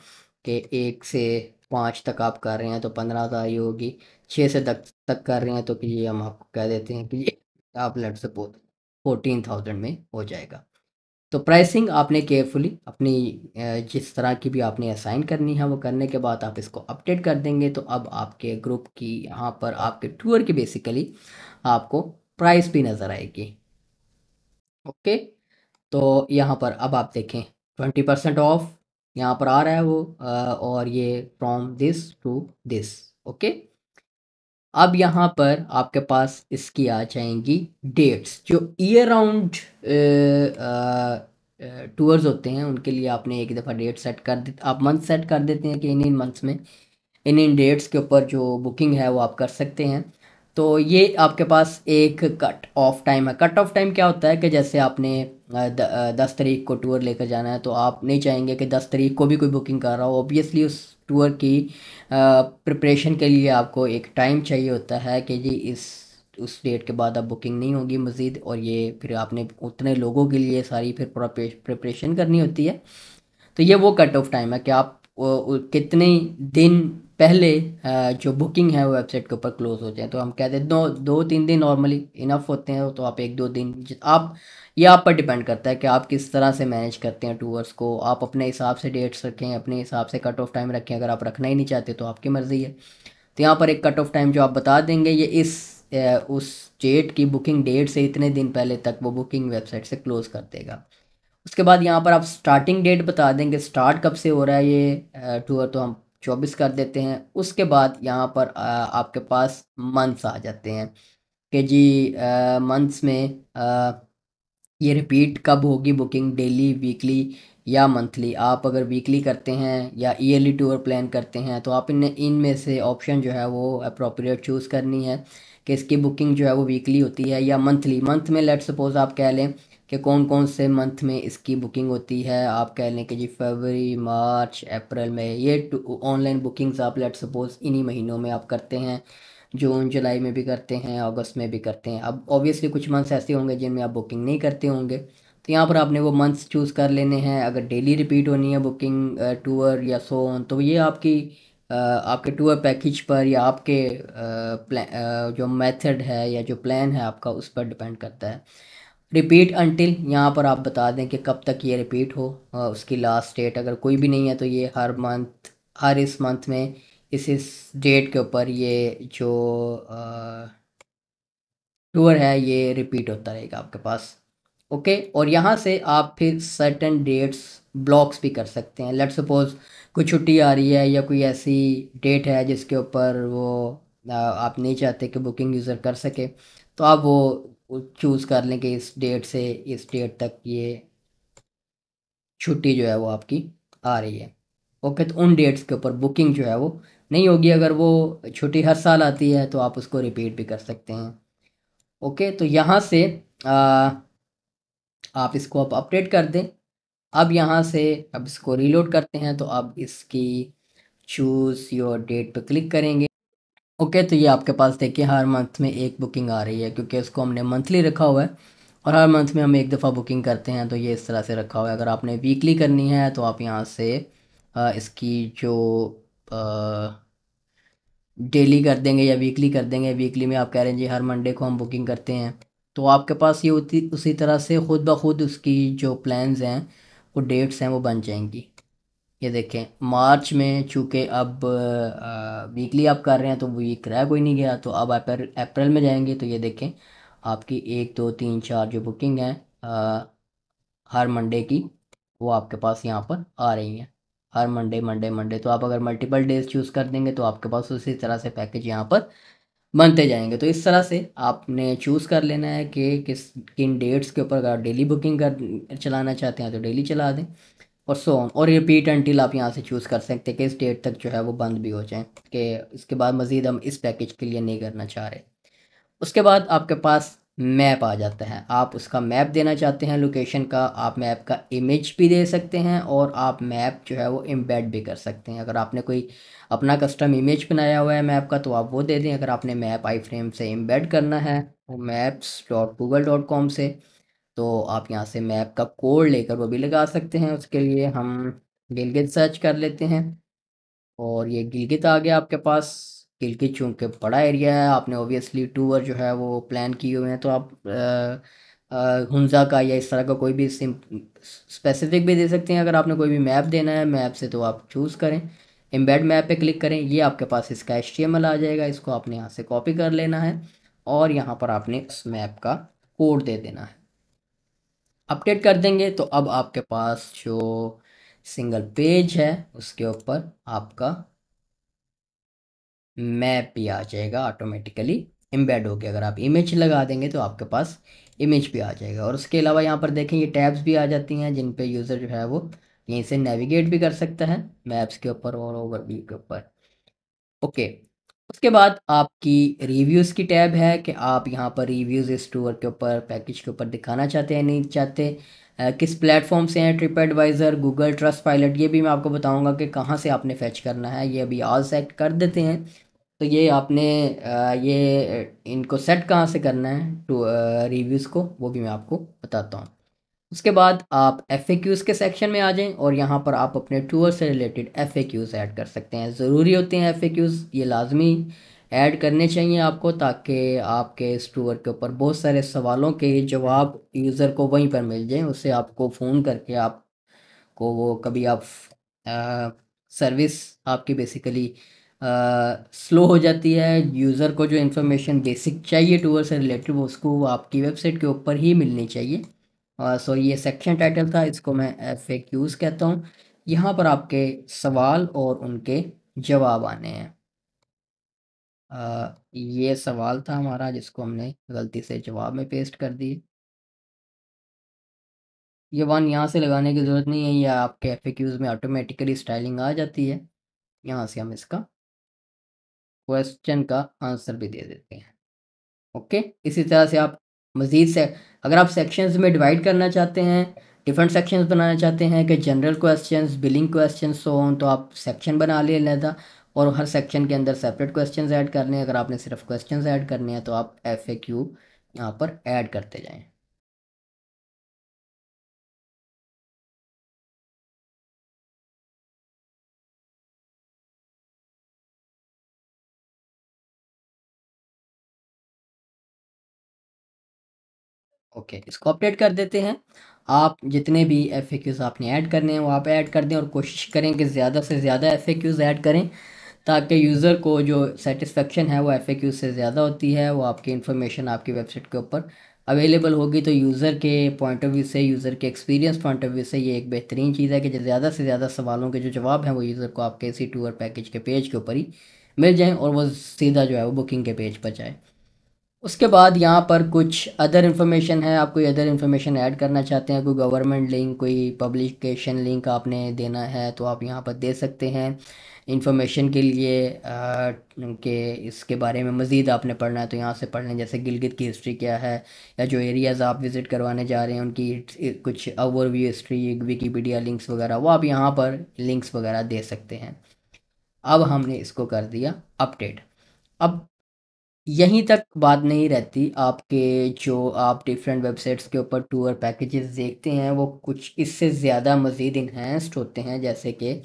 कि 1 से 5 तक आप कर रहे हैं तो 15,000 ही होगी। 6 से 10 तक कर रहे हैं तो कि ये हम आपको कह देते हैं कि ये आप लेट सपोज 14,000 में हो जाएगा। तो प्राइसिंग आपने केयरफुली अपनी जिस तरह की भी आपने असाइन करनी है वो करने के बाद आप इसको अपडेट कर देंगे तो अब आपके ग्रुप की यहाँ पर आपके टूर की बेसिकली आपको प्राइस भी नज़र आएगी। ओके, तो यहाँ पर अब आप देखें 20% ऑफ यहाँ पर आ रहा है वो और ये from this to this. Okay, अब यहाँ पर आपके पास इसकी आ जाएंगी डेट्स जो ईयर राउंड टूर्स होते हैं उनके लिए आपने एक दफ़ा डेट सेट कर दे, आप मंथ सेट कर देते हैं कि इन मंथ्स में इन डेट्स के ऊपर जो बुकिंग है वो आप कर सकते हैं। तो ये आपके पास एक कट ऑफ टाइम है। कट ऑफ टाइम क्या होता है कि जैसे आपने 10 तारीख को टूर लेकर जाना है, तो आप नहीं चाहेंगे कि 10 तारीख को भी कोई बुकिंग कर रहा हो। ऑब्वियसली उस टूर की प्रिपरेशन के लिए आपको एक टाइम चाहिए होता है कि जी इस उस डेट के बाद अब बुकिंग नहीं होगी मज़ीद, और ये फिर आपने उतने लोगों के लिए सारी फिर पूरा प्रिपरेशन करनी होती है। तो ये वो कट ऑफ टाइम है कि आप कितने दिन पहले जो बुकिंग है वो वेबसाइट के ऊपर क्लोज हो जाए। तो हम कहते हैं 2-3 दिन नॉर्मली इनफ होते हैं, तो आप 1-2 दिन आप, ये आप पर डिपेंड करता है कि आप किस तरह से मैनेज करते हैं टूर्स को। आप अपने हिसाब से डेट्स रखें, अपने हिसाब से कट ऑफ टाइम रखें। अगर आप रखना ही नहीं चाहते तो आपकी मर्ज़ी है। तो यहाँ पर एक कट ऑफ टाइम जो आप बता देंगे, ये उस डेट की बुकिंग डेट से इतने दिन पहले तक वो बुकिंग वेबसाइट से क्लोज़ कर देगा। उसके बाद यहाँ पर आप स्टार्टिंग डेट बता देंगे, स्टार्ट कब से हो रहा है ये टूर, तो हम 24 कर देते हैं। उसके बाद यहाँ पर आपके पास मंथ्स आ जाते हैं कि जी मंथ्स में ये रिपीट कब होगी बुकिंग, डेली, वीकली या मंथली। आप अगर वीकली करते हैं या ईयरली टूर प्लान करते हैं, तो आप इनमें से ऑप्शन जो है वो अप्रोप्रिएट चूज़ करनी है कि इसकी बुकिंग जो है वो वीकली होती है या मंथली। मंथ में लेट सपोज आप कह लें कि कौन कौन से मंथ में इसकी बुकिंग होती है। आप कह लें कि जी फरवरी, मार्च, अप्रैल में। ये ऑनलाइन बुकिंग्स आप लेट सपोज इन्हीं महीनों में आप करते हैं। जून जुलाई में भी करते हैं, अगस्त में भी करते हैं। अब ऑब्वियसली कुछ मंथ्स ऐसे होंगे जिनमें आप बुकिंग नहीं करते होंगे, तो यहाँ पर आपने वो मंथ्स चूज़ कर लेने हैं। अगर डेली रिपीट होनी है बुकिंग टूर या सो ऑन, तो ये आपकी आपके टूर पैकेज पर या आपके जो मेथड है या जो प्लान है आपका, उस पर डिपेंड करता है। रिपीट अनटिल, यहाँ पर आप बता दें कि कब तक ये रिपीट हो। उसकी लास्ट डेट अगर कोई भी नहीं है तो ये हर मंथ, हर इस मंथ में इस डेट के ऊपर ये जो टूर है ये रिपीट होता रहेगा आपके पास। ओके, और यहाँ से आप फिर सर्टेन डेट्स ब्लॉक्स भी कर सकते हैं। लेट सपोज कोई छुट्टी आ रही है या कोई ऐसी डेट है जिसके ऊपर वो आप नहीं चाहते कि बुकिंग यूज़र कर सके, तो आप वो चूज़ कर लें कि इस डेट से इस डेट तक ये छुट्टी जो है वो आपकी आ रही है। ओके, तो उन डेट्स के ऊपर बुकिंग जो है वो नहीं होगी। अगर वो छुट्टी हर साल आती है तो आप उसको रिपीट भी कर सकते हैं। ओके, तो यहाँ से आ, आप इसको अब अपडेट कर दें। अब यहाँ से अब इसको रीलोड करते हैं, तो अब इसकी चूज़ योर डेट पे क्लिक करेंगे। ओके, तो ये आपके पास देखिए हर मंथ में एक बुकिंग आ रही है, क्योंकि इसको हमने मंथली रखा हुआ है और हर मंथ में हम एक दफ़ा बुकिंग करते हैं, तो ये इस तरह से रखा हुआ है। अगर आपने वीकली करनी है तो आप यहाँ से इसकी जो डेली कर देंगे या वीकली कर देंगे। वीकली में आप कह रहे हैं जी हर मंडे को हम बुकिंग करते हैं, तो आपके पास ये उसी तरह से खुद ब खुद उसकी जो प्लान्स हैं, वो डेट्स हैं, वो बन जाएंगी। ये देखें मार्च में चूँकि अब वीकली आप कर रहे हैं तो वीक रह कोई नहीं गया, तो अब अप्रैल में जाएंगे तो ये देखें आपकी 1 2 3 4 जो बुकिंग है हर मंडे की, वो आपके पास यहाँ पर आ रही हैं। हर मंडे मंडे मंडे, तो आप अगर मल्टीपल डेज चूज़ कर देंगे तो आपके पास उसी तरह से पैकेज यहाँ पर बनते जाएंगे। तो इस तरह से आपने चूज़ कर लेना है कि किन डेट्स के ऊपर अगर डेली बुकिंग कर चलाना चाहते हैं तो डेली चला दें, और सो ऑन। और रिपीट अनटिल आप यहाँ से चूज़ कर सकते हैं कि इस डेट तक जो है वो बंद भी हो जाए, कि इसके बाद मज़ीद हम इस पैकेज के लिए नहीं करना चाह रहे। उसके बाद आपके पास मैप आ जाता है। आप उसका मैप देना चाहते हैं लोकेशन का, आप मैप का इमेज भी दे सकते हैं और आप मैप जो है वो एम्बेड भी कर सकते हैं। अगर आपने कोई अपना कस्टम इमेज बनाया हुआ है मैप का तो आप वो दे दें। अगर आपने मैप आई फ्रेम से एम्बेड करना है वो maps.google.com से, तो आप यहाँ से मैप का कोड लेकर वो भी लगा सकते हैं। उसके लिए हम गिलगित सर्च कर लेते हैं और ये गिलगित आ गया आपके पास। गिलगित चूँकि बड़ा एरिया है, आपने ओबियसली टूर जो है वो प्लान किए हुए हैं, तो आप हुंजा का या इस तरह का कोई भी स्पेसिफिक भी दे सकते हैं। अगर आपने कोई भी मैप देना है मैप से, तो आप चूज़ करें, एम्बेड मैप पे क्लिक करें। ये आपके पास इसका HTML आ जाएगा, इसको आपने यहाँ से कॉपी कर लेना है और यहाँ पर आपने उस मैप का कोड दे देना है। अपडेट कर देंगे तो अब आपके पास जो सिंगल पेज है उसके ऊपर आपका मैप भी आ जाएगा, ऑटोमेटिकली एम्बेड हो गया। अगर आप इमेज लगा देंगे तो आपके पास इमेज भी आ जाएगा। और उसके अलावा यहाँ पर देखें ये टैब्स भी आ जाती हैं जिन पे यूज़र जो है वो यहीं से नेविगेट भी कर सकता है मैप्स के ऊपर और ओवरव्यू के ऊपर। ओके, उसके बाद आपकी रिव्यूज़ की टैब है कि आप यहाँ पर रिव्यूज़ इस टूर के ऊपर, पैकेज के ऊपर दिखाना चाहते हैं नहीं चाहते। किस प्लेटफॉर्म से हैं, TripAdvisor, Google, Trustpilot, ये भी मैं आपको बताऊंगा कि कहाँ से आपने फेच करना है। ये अभी ऑल सेट कर देते हैं। तो ये आपने इनको सेट कहाँ से करना है टू रिव्यूज़ को, वो भी मैं आपको बताता हूँ। उसके बाद आप एफएक्यूज़ के सेक्शन में आ जाएं और यहाँ पर आप अपने टूर से रिलेटेड एफएक्यूज़ ऐड कर सकते हैं। ज़रूरी होते हैं एफएक्यूज़, ये लाजमी ऐड करने चाहिए आपको, ताकि आपके इस टूर के ऊपर बहुत सारे सवालों के जवाब यूज़र को वहीं पर मिल जाएं। उससे आपको फ़ोन करके आपको वो कभी आप सर्विस आपकी बेसिकली स्लो हो जाती है। यूज़र को जो इन्फॉर्मेशन बेसिक चाहिए टूर से रिलेटेड वो उसको आपकी वेबसाइट के ऊपर ही मिलनी चाहिए। सो ये सेक्शन टाइटल था, इसको मैं एफएक्यूज़ कहता हूँ। यहाँ पर आपके सवाल और उनके जवाब आने हैं। ये सवाल था हमारा जिसको हमने गलती से जवाब में पेस्ट कर दिए। ये वन यहाँ से लगाने की ज़रूरत नहीं है, ये आपके एफएक्यूज़ में ऑटोमेटिकली स्टाइलिंग आ जाती है। यहाँ से हम इसका क्वेश्चन का आंसर भी दे देते हैं। ओके, इसी तरह से आप मज़ीद से अगर आप सेक्शंस में डिवाइड करना चाहते हैं, डिफरेंट सेक्शंस बनाना चाहते हैं कि general questions, billing questions, so on, तो आप सेक्शन बना लिए अलग और हर सेक्शन के अंदर सेपरेट क्वेश्चंस ऐड करने हैं। अगर आपने सिर्फ क्वेश्चंस ऐड करने हैं तो आप एफएक्यू यहाँ पर ऐड करते जाएं। ओके, इसको अपडेट कर देते हैं। आप जितने भी एफएक्यूज़ आपने ऐड करने हैं वो आप ऐड कर दें और कोशिश करें कि ज़्यादा से ज़्यादा एफएक्यूज़ ऐड करें, ताकि यूज़र को जो सेटिस्फेक्शन है वो एफएक्यू से ज़्यादा होती है। वो आपकी इन्फॉर्मेशन आपकी वेबसाइट के ऊपर अवेलेबल होगी, तो यूज़र के पॉइंट ऑफ व्यू से, यूज़र के एक्सपीरियंस पॉइंट ऑफ व्यू से ये एक बेहतरीन चीज़ है कि ज़्यादा से ज़्यादा सवालों के जो जवाब हैं वो यूज़र को आपके इसी टूर पैकेज के पेज के ऊपर ही मिल जाएँ और वो सीधा जो है वो बुकिंग के पेज पर जाए। उसके बाद यहाँ पर कुछ अदर इन्फॉर्मेशन है, आप कोई अदर इन्फॉर्मेशन ऐड करना चाहते हैं, कोई गवर्नमेंट लिंक, कोई पब्लिकेशन लिंक आपने देना है तो आप यहाँ पर दे सकते हैं। इन्फॉर्मेशन के लिए कि इसके बारे में मज़ीद आपने पढ़ना है तो यहाँ से पढ़ लें, जैसे गिलगित की हिस्ट्री क्या है, या जो एरियाज़ आप विज़िट करवाने जा रहे हैं उनकी कुछ ओवरव्यू हिस्ट्री, विकीपीडिया लिंक्स वगैरह, वो आप यहाँ पर लिंक्स वगैरह दे सकते हैं। अब हमने इसको कर दिया अपडेट। अब यहीं तक बात नहीं रहती, आपके जो आप डिफरेंट वेबसाइट्स के ऊपर टूर पैकेजेस देखते हैं वो कुछ इससे ज़्यादा मज़ीद इन्हेंस्ड होते हैं। जैसे कि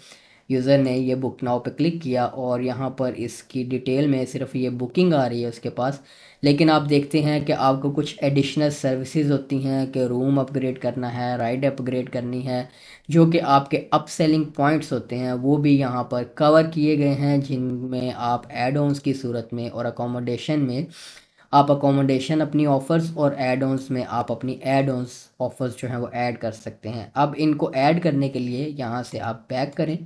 यूज़र ने ये बुक नाउ पे क्लिक किया और यहाँ पर इसकी डिटेल में सिर्फ ये बुकिंग आ रही है उसके पास, लेकिन आप देखते हैं कि आपको कुछ एडिशनल सर्विसेज होती हैं कि रूम अपग्रेड करना है, राइड अपग्रेड करनी है, जो कि आपके अप सेलिंग पॉइंट्स होते हैं वो भी यहाँ पर कवर किए गए हैं, जिनमें आप एड ऑन्स की सूरत में और अकोमोडेशन में आप अकोमोडेशन अपनी ऑफ़र्स और एड ऑन्स में आप अपनी एड ऑन्स ऑफ़र्स जो हैं वो ऐड कर सकते हैं। अब इनको ऐड करने के लिए यहाँ से आप बैक करें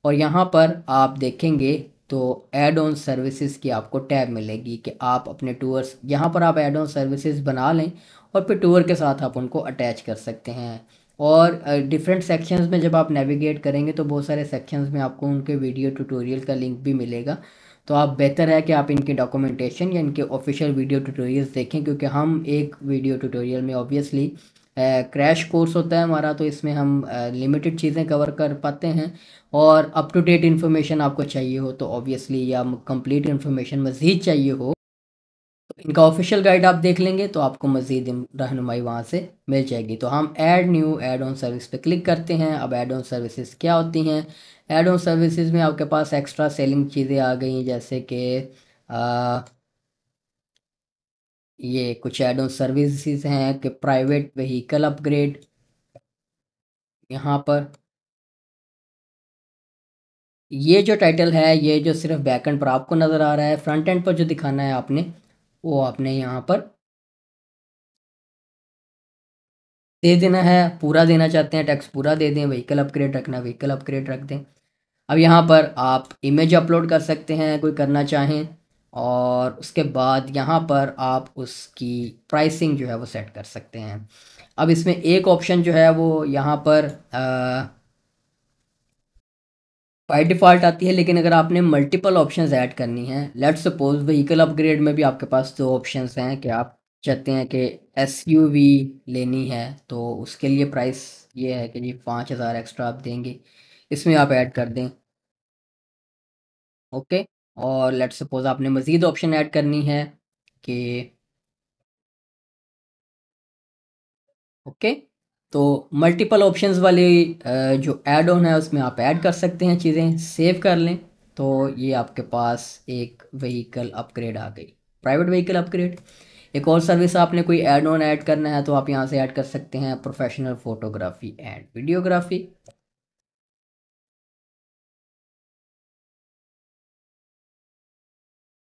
और यहाँ पर आप देखेंगे तो ऐड ऑन सर्विसेज की आपको टैब मिलेगी कि आप अपने टूर्स, यहाँ पर आप ऐड ऑन सर्विसेज बना लें और फिर टूर के साथ आप उनको अटैच कर सकते हैं। और डिफरेंट सेक्शंस में जब आप नेविगेट करेंगे तो बहुत सारे सेक्शंस में आपको उनके वीडियो ट्यूटोरियल का लिंक भी मिलेगा। तो आप बेहतर है कि आप इनकी डॉक्यूमेंटेशन या इनके ऑफिशियल वीडियो ट्यूटोरियल्स देखें, क्योंकि हम एक वीडियो ट्यूटोरियल में ऑब्वियसली क्रैश कोर्स होता है हमारा, तो इसमें हम लिमिटेड चीज़ें कवर कर पाते हैं। और अप टू डेट इन्फॉर्मेशन आपको चाहिए हो तो ऑब्वियसली, या कंप्लीट इन्फॉर्मेशन मज़ीद चाहिए हो तो इनका ऑफिशियल गाइड आप देख लेंगे तो आपको मज़ीद रहनुमाई वहाँ से मिल जाएगी। तो हम add new add on service पे क्लिक करते हैं। अब ऐड ऑन सर्विसेज क्या होती हैं? ऐड ऑन सर्विसेज में आपके पास एक्स्ट्रा सेलिंग चीज़ें आ गई, जैसे कि ये कुछ ऐड ऑन सर्विसेज हैं कि प्राइवेट व्हीकल अपग्रेड, यहाँ पर ये जो टाइटल है ये जो सिर्फ बैकएंड पर आपको नज़र आ रहा है, फ्रंट एंड पर जो दिखाना है आपने वो आपने यहाँ पर दे देना है। पूरा देना चाहते हैं टैक्स पूरा दे दें, व्हीकल अपग्रेड रखना व्हीकल अपग्रेड रख दें। अब यहाँ पर आप इमेज अपलोड कर सकते हैं कोई करना चाहें, और उसके बाद यहाँ पर आप उसकी प्राइसिंग जो है वो सेट कर सकते हैं। अब इसमें एक ऑप्शन जो है वो यहाँ पर बाय डिफ़ॉल्ट आती है, लेकिन अगर आपने मल्टीपल ऑप्शंस ऐड करनी है, लेट्स सपोज़ व्हीकल अपग्रेड में भी आपके पास 2 ऑप्शंस हैं कि आप चाहते हैं कि एसयूवी लेनी है, तो उसके लिए प्राइस ये है कि जी 5,000 एक्स्ट्रा आप देंगे, इसमें आप ऐड कर दें, ओके। और लेट्स सपोज़ आपने मज़ीद ऑप्शन ऐड करनी है कि ओके, तो मल्टीपल ऑप्शंस वाली जो ऐड ऑन है उसमें आप ऐड कर सकते हैं चीज़ें, सेव कर लें। तो ये आपके पास एक व्हीकल अपग्रेड आ गई, प्राइवेट व्हीकल अपग्रेड। एक और सर्विस आपने कोई ऐड ऑन ऐड करना है तो आप यहाँ से ऐड कर सकते हैं प्रोफेशनल फोटोग्राफी एंड वीडियोग्राफी।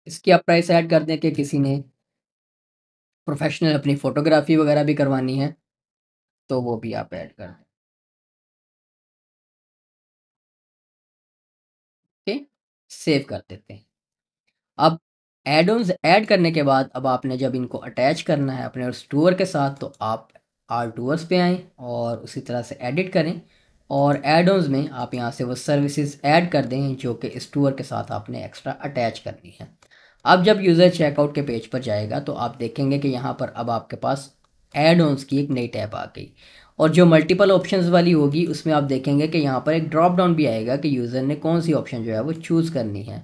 इसकी आप प्राइस ऐड कर दें कि किसी ने प्रोफेशनल अपनी फोटोग्राफी वगैरह भी करवानी है तो वो भी आप ऐड कर दें, ओके, सेव कर देते हैं। अब एड ऑन्स ऐड करने के बाद अब आपने जब इनको अटैच करना है अपने उस टूर के साथ तो आप आर टूअर्स पे आएँ और उसी तरह से एडिट करें और एड ऑन्स में आप यहाँ से वो सर्विसेज ऐड कर दें जो कि इस टूर के साथ आपने एक्स्ट्रा अटैच करनी है। अब जब यूज़र चेकआउट के पेज पर जाएगा तो आप देखेंगे कि यहाँ पर अब आपके पास एड ऑन्स की एक नई टैब आ गई और जो मल्टीपल ऑप्शंस वाली होगी उसमें आप देखेंगे कि यहाँ पर एक ड्रॉप डाउन भी आएगा कि यूज़र ने कौन सी ऑप्शन जो है वो चूज़ करनी है।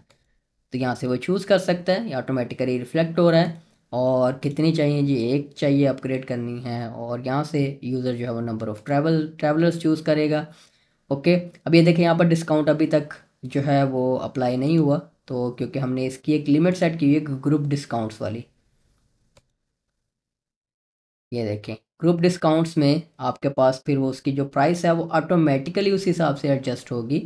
तो यहाँ से वो चूज़ कर सकता है, ये ऑटोमेटिकली रिफ्लेक्ट हो रहा है। और कितनी चाहिए जी, एक चाहिए अपग्रेड करनी है और यहाँ से यूज़र जो है वो नंबर ऑफ़ ट्रैवलर्स चूज़ करेगा, ओके। अब ये देखें यहाँ पर डिस्काउंट अभी तक जो है वो अप्लाई नहीं हुआ, तो क्योंकि हमने इसकी एक लिमिट सेट की हुई है ग्रुप डिस्काउंट्स वाली। ये देखें ग्रुप डिस्काउंट्स में आपके पास फिर वो उसकी जो प्राइस है वो ऑटोमेटिकली उस हिसाब से एडजस्ट होगी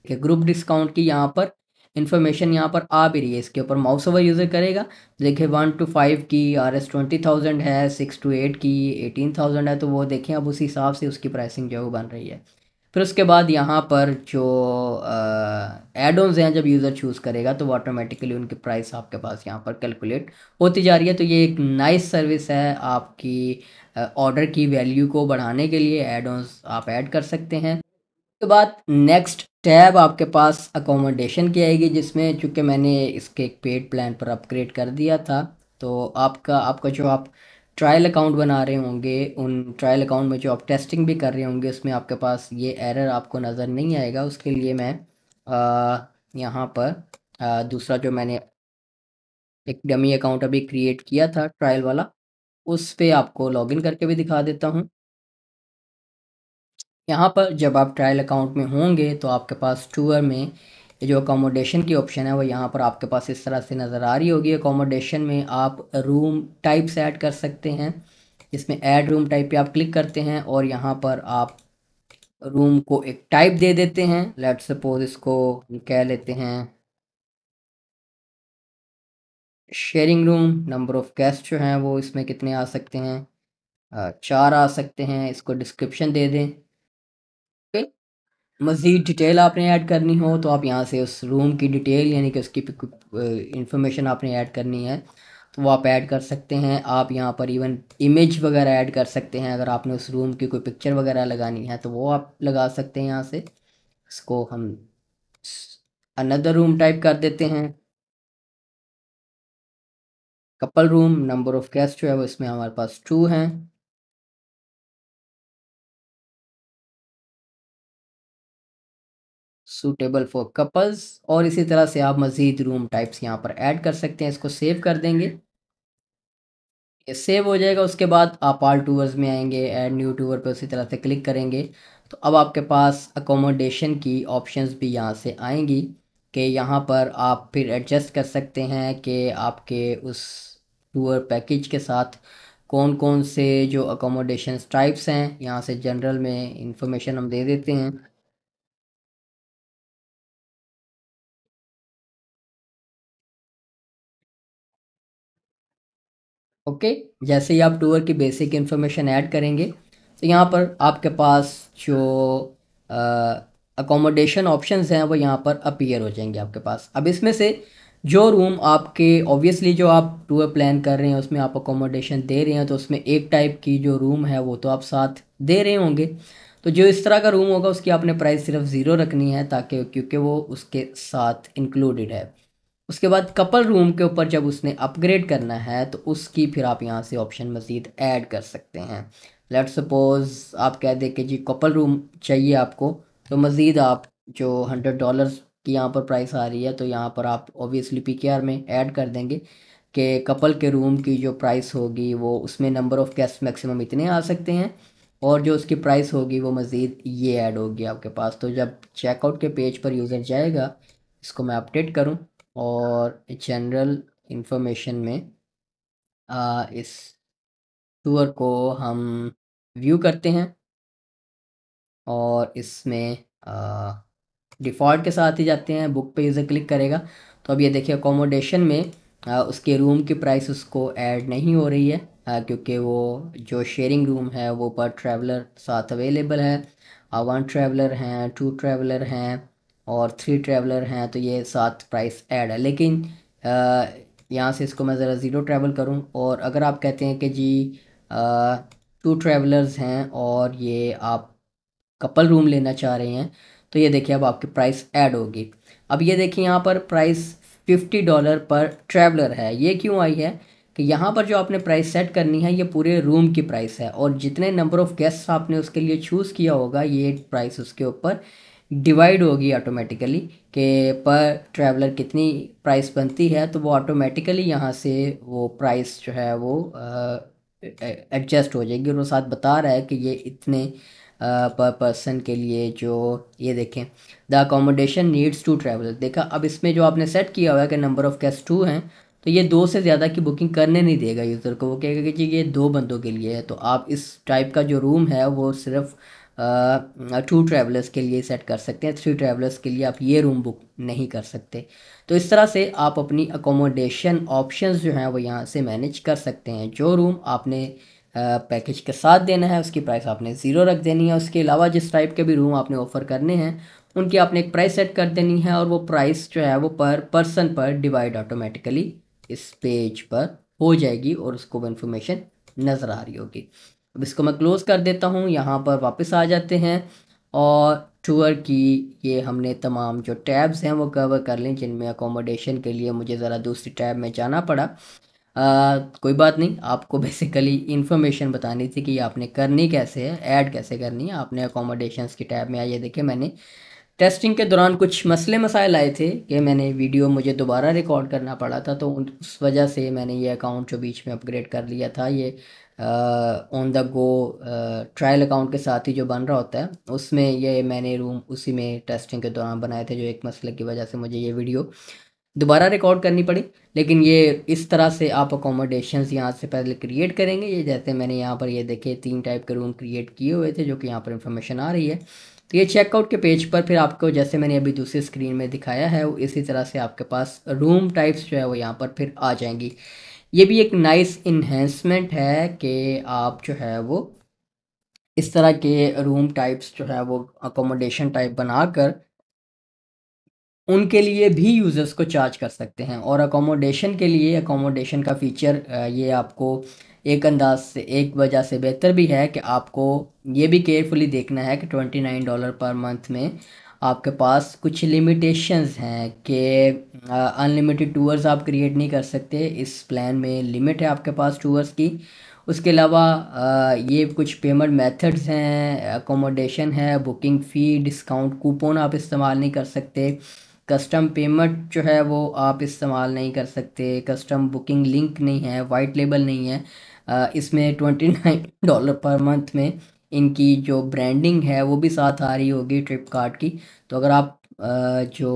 कि ग्रुप डिस्काउंट की यहाँ पर इन्फॉर्मेशन यहाँ पर आ भी रही है। इसके ऊपर माउस ओवर यूज़र करेगा, देखिए 1 to 5 की RS 20,000 है, 6 to 8 की 18,000 है, तो वो देखें अब उसी हिसाब से उसकी प्राइसिंग जो है वो बन रही है। फिर उसके बाद यहाँ पर जो एड ऑन्स हैं जब यूज़र चूज़ करेगा तो वो ऑटोमेटिकली उनकी प्राइस आपके पास यहाँ पर कैलकुलेट होती जा रही है। तो ये एक नाइस सर्विस है आपकी ऑर्डर की वैल्यू को बढ़ाने के लिए, एड ऑन्स आप ऐड कर सकते हैं। उसके बाद नेक्स्ट टैब आपके पास अकोमोडेशन की आएगी, जिसमें चूँकि मैंने इसके एक पेड प्लान पर अपग्रेड कर दिया था तो आपका आपका जो आप ट्रायल अकाउंट बना रहे होंगे उन ट्रायल अकाउंट में जो आप टेस्टिंग भी कर रहे होंगे उसमें आपके पास ये एरर आपको नज़र नहीं आएगा। उसके लिए मैं यहाँ पर दूसरा जो मैंने एक डमी अकाउंट अभी क्रिएट किया था ट्रायल वाला, उस पे आपको लॉगिन करके भी दिखा देता हूँ। यहाँ पर जब आप ट्रायल अकाउंट में होंगे तो आपके पास टूर में ये जो अकोमोडेशन की ऑप्शन है वो यहाँ पर आपके पास इस तरह से नज़र आ रही होगी। अकोमोडेशन में आप रूम टाइप्स ऐड कर सकते हैं, इसमें ऐड रूम टाइप पे आप क्लिक करते हैं और यहाँ पर आप रूम को एक टाइप दे देते हैं। लेट्स सपोज इसको हम कह लेते हैं sharing room. Number of guest जो हैं वो इसमें कितने आ सकते हैं, 4 आ सकते हैं। इसको डिस्क्रिप्शन दे दें, ओके। मज़ीद डिटेल आपने ऐड करनी हो तो आप यहाँ से उस रूम की डिटेल यानी कि उसकी इंफॉर्मेशन आपने ऐड करनी है तो वो आप ऐड कर सकते हैं। आप यहाँ पर इवन इमेज वगैरह ऐड कर सकते हैं, अगर आपने उस रूम की कोई पिक्चर वगैरह लगानी है तो वो आप लगा सकते हैं यहाँ से। इसको हम अनदर रूम टाइप कर देते हैं, couple room. Number of guest जो है वो इसमें हमारे पास 2 हैं, सूटेबल फॉर कपल्स। और इसी तरह से आप मज़ीद रूम टाइप्स यहाँ पर ऐड कर सकते हैं। इसको सेव कर देंगे, ये सेव हो जाएगा। उसके बाद आप ऑल टूवर्स में आएंगे, ऐड न्यू टूवर पे उसी तरह से क्लिक करेंगे तो अब आपके पास अकोमोडेशन की ऑप्शंस भी यहाँ से आएंगी कि यहाँ पर आप फिर एडजस्ट कर सकते हैं कि आपके उस टूर पैकेज के साथ कौन कौन से जो अकोमोडेशन टाइप्स हैं। यहाँ से जनरल में इंफॉर्मेशन हम दे देते हैं, ओके। जैसे ही आप टूर की बेसिक इन्फॉर्मेशन ऐड करेंगे तो यहाँ पर आपके पास जो अकोमोडेशन ऑप्शंस हैं वो यहाँ पर अपीयर हो जाएंगे आपके पास। अब इसमें से जो रूम आपके ऑब्वियसली जो आप टूर प्लान कर रहे हैं उसमें आप अकोमोडेशन दे रहे हैं तो उसमें एक टाइप की जो रूम है वो तो आप साथ दे रहे होंगे। तो जो इस तरह का रूम होगा उसकी आपने प्राइस सिर्फ ज़ीरो रखनी है, ताकि क्योंकि वो उसके साथ इंक्लूडेड है। उसके बाद कपल रूम के ऊपर जब उसने अपग्रेड करना है तो उसकी फिर आप यहाँ से ऑप्शन मज़ीद ऐड कर सकते हैं। लेट सपोज़ आप कह दें कि जी कपल रूम चाहिए आपको, तो मज़ीद आप जो $100 की यहाँ पर प्राइस आ रही है, तो यहाँ पर आप ऑब्वियसली पीकेआर में ऐड कर देंगे कि कपल के रूम की जो प्राइस होगी वो उसमें नंबर ऑफ़ गेस्ट मैक्सिमम इतने आ सकते हैं, और जो उसकी प्राइस होगी वो मज़ीद ये ऐड होगी आपके पास। तो जब चेकआउट के पेज पर यूज़र जाएगा, इसको मैं अपडेट करूं और जनरल इंफॉर्मेशन में इस टूर को हम व्यू करते हैं, और इसमें डिफ़ॉल्ट के साथ ही जाते हैं, बुक पे यूज़र क्लिक करेगा तो अब ये देखिए अकोमोडेशन में उसके रूम की प्राइस उसको ऐड नहीं हो रही है, क्योंकि वो जो शेयरिंग रूम है वो पर ट्रैवलर साथ अवेलेबल है। 1 ट्रैवलर हैं, 2 ट्रैवलर हैं और 3 ट्रैवलर हैं, तो ये साथ प्राइस ऐड है। लेकिन यहाँ से इसको मैं ज़रा ज़ीरो ट्रैवल करूँ, और अगर आप कहते हैं कि जी 2 ट्रैवलर्स हैं और ये आप कपल रूम लेना चाह रहे हैं, तो ये देखिए अब आपकी प्राइस ऐड होगी। अब ये देखिए यहाँ पर प्राइस $50 पर ट्रैवलर है। ये क्यों आई है कि यहाँ पर जो आपने प्राइस सेट करनी है ये पूरे रूम की प्राइस है, और जितने नंबर ऑफ़ गेस्ट आपने उसके लिए चूज़ किया होगा ये प्राइस उसके ऊपर डिवाइड होगी ऑटोमेटिकली, कि पर ट्रैवलर कितनी प्राइस बनती है, तो वो ऑटोमेटिकली यहाँ से वो प्राइस जो है वो एडजस्ट हो जाएगी, और वो साथ बता रहा है कि ये इतने पर पर्सन के लिए। जो ये देखें the accommodation needs to travel, देखा अब इसमें जो आपने सेट किया हुआ है कि नंबर ऑफ़ गेस्ट 2 हैं, तो ये 2 से ज़्यादा की बुकिंग करने नहीं देगा यूज़र को। वो कहेगा कि जी ये 2 बंदों के लिए है, तो आप इस टाइप का जो रूम है वो सिर्फ 2 ट्रैवलर्स के लिए सेट कर सकते हैं, 3 ट्रैवलर्स के लिए आप ये रूम बुक नहीं कर सकते। तो इस तरह से आप अपनी अकोमोडेशन ऑप्शंस जो हैं वो यहाँ से मैनेज कर सकते हैं। जो रूम आपने पैकेज के साथ देना है उसकी प्राइस आपने ज़ीरो रख देनी है, उसके अलावा जिस टाइप के भी रूम आपने ऑफ़र करने हैं उनकी आपने एक प्राइस सेट कर देनी है, और वो प्राइस जो है वो पर पर्सन पर डिवाइड ऑटोमेटिकली इस पेज पर हो जाएगी, और उसको वो इन्फॉर्मेशन नज़र आ रही होगी। अब इसको मैं क्लोज़ कर देता हूँ, यहाँ पर वापस आ जाते हैं, और टूर की ये हमने तमाम जो टैब्स हैं वो कवर कर लें, जिनमें अकोमोडेशन के लिए मुझे ज़रा दूसरी टैब में जाना पड़ा। कोई बात नहीं, आपको बेसिकली इन्फॉर्मेशन बतानी थी कि आपने करनी कैसे है, ऐड कैसे करनी है। आपने अकोमोडेशंस की टैब में आइए, देखिए मैंने टेस्टिंग के दौरान कुछ मसले मसाइल आए थे कि मैंने वीडियो मुझे दोबारा रिकॉर्ड करना पड़ा था, तो उस वजह से मैंने ये अकाउंट जो बीच में अपग्रेड कर लिया था, ये on the go trial account के साथ ही जो बन रहा होता है उसमें ये मैंने रूम उसी में टेस्टिंग के दौरान बनाए थे, जो एक मसले की वजह से मुझे ये वीडियो दोबारा रिकॉर्ड करनी पड़ी। लेकिन ये इस तरह से आप अकोमोडेशंस यहाँ से पहले क्रिएट करेंगे। ये जैसे मैंने यहाँ पर ये देखे 3 टाइप के रूम क्रिएट किए हुए थे, जो कि यहाँ पर इंफॉर्मेशन आ रही है। तो ये चेकआउट के पेज पर फिर आपको जैसे मैंने अभी दूसरी स्क्रीन में दिखाया है वो इसी तरह से आपके पास रूम टाइप्स जो है वो यहाँ पर फिर आ जाएंगी। ये भी एक नाइस इन्हेंसमेंट है कि आप जो है वो इस तरह के रूम टाइप्स जो है वो अकोमोडेशन टाइप बनाकर उनके लिए भी यूज़र्स को चार्ज कर सकते हैं। और अकोमोडेशन के लिए अकोमोडेशन का फ़ीचर ये आपको एक अंदाज से एक वजह से बेहतर भी है कि आपको ये भी केयरफुली देखना है कि $29 पर मंथ में आपके पास कुछ लिमिटेशंस हैं कि अनलिमिटेड टूर्स आप क्रिएट नहीं कर सकते। इस प्लान में लिमिट है आपके पास टूर्स की। उसके अलावा ये कुछ पेमेंट मेथड्स हैं, अकोमोडेशन है, बुकिंग फ़ी, डिस्काउंट कूपन आप इस्तेमाल नहीं कर सकते, कस्टम पेमेंट जो है वो आप इस्तेमाल नहीं कर सकते, कस्टम बुकिंग लिंक नहीं है, वाइट लेबल नहीं है। इसमें $29 पर मंथ में इनकी जो ब्रांडिंग है वो भी साथ आ रही होगी ट्रिप कार्ड की। तो अगर आप जो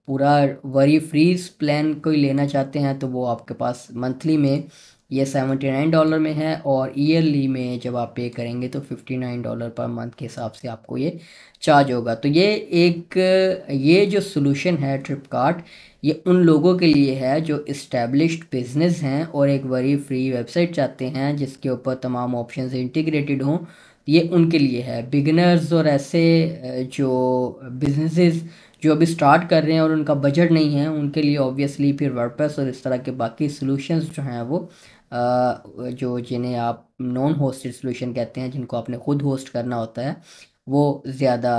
पूरा वरी फ्रीज प्लान कोई लेना चाहते हैं तो वो आपके पास मंथली में ये $79 में है, और ईयरली में जब आप पे करेंगे तो $59 पर मंथ के हिसाब से आपको ये चार्ज होगा। तो ये एक ये जो सॉल्यूशन है ट्रिपकार्ट, ये उन लोगों के लिए है जो इस्टेब्लिश्ड बिजनेस हैं और एक बड़ी फ्री वेबसाइट चाहते हैं जिसके ऊपर तमाम ऑप्शंस इंटीग्रेटेड हों। ये उनके लिए है। बिगिनर्स और ऐसे जो बिजनेसेस जो अभी स्टार्ट कर रहे हैं और उनका बजट नहीं है, उनके लिए ऑब्वियसली फिर वर्डप्रेस और इस तरह के बाकी सॉल्यूशंस जो हैं वो जो जिन्हें आप नॉन होस्टेड सॉल्यूशन कहते हैं, जिनको आपने खुद होस्ट करना होता है, वो ज़्यादा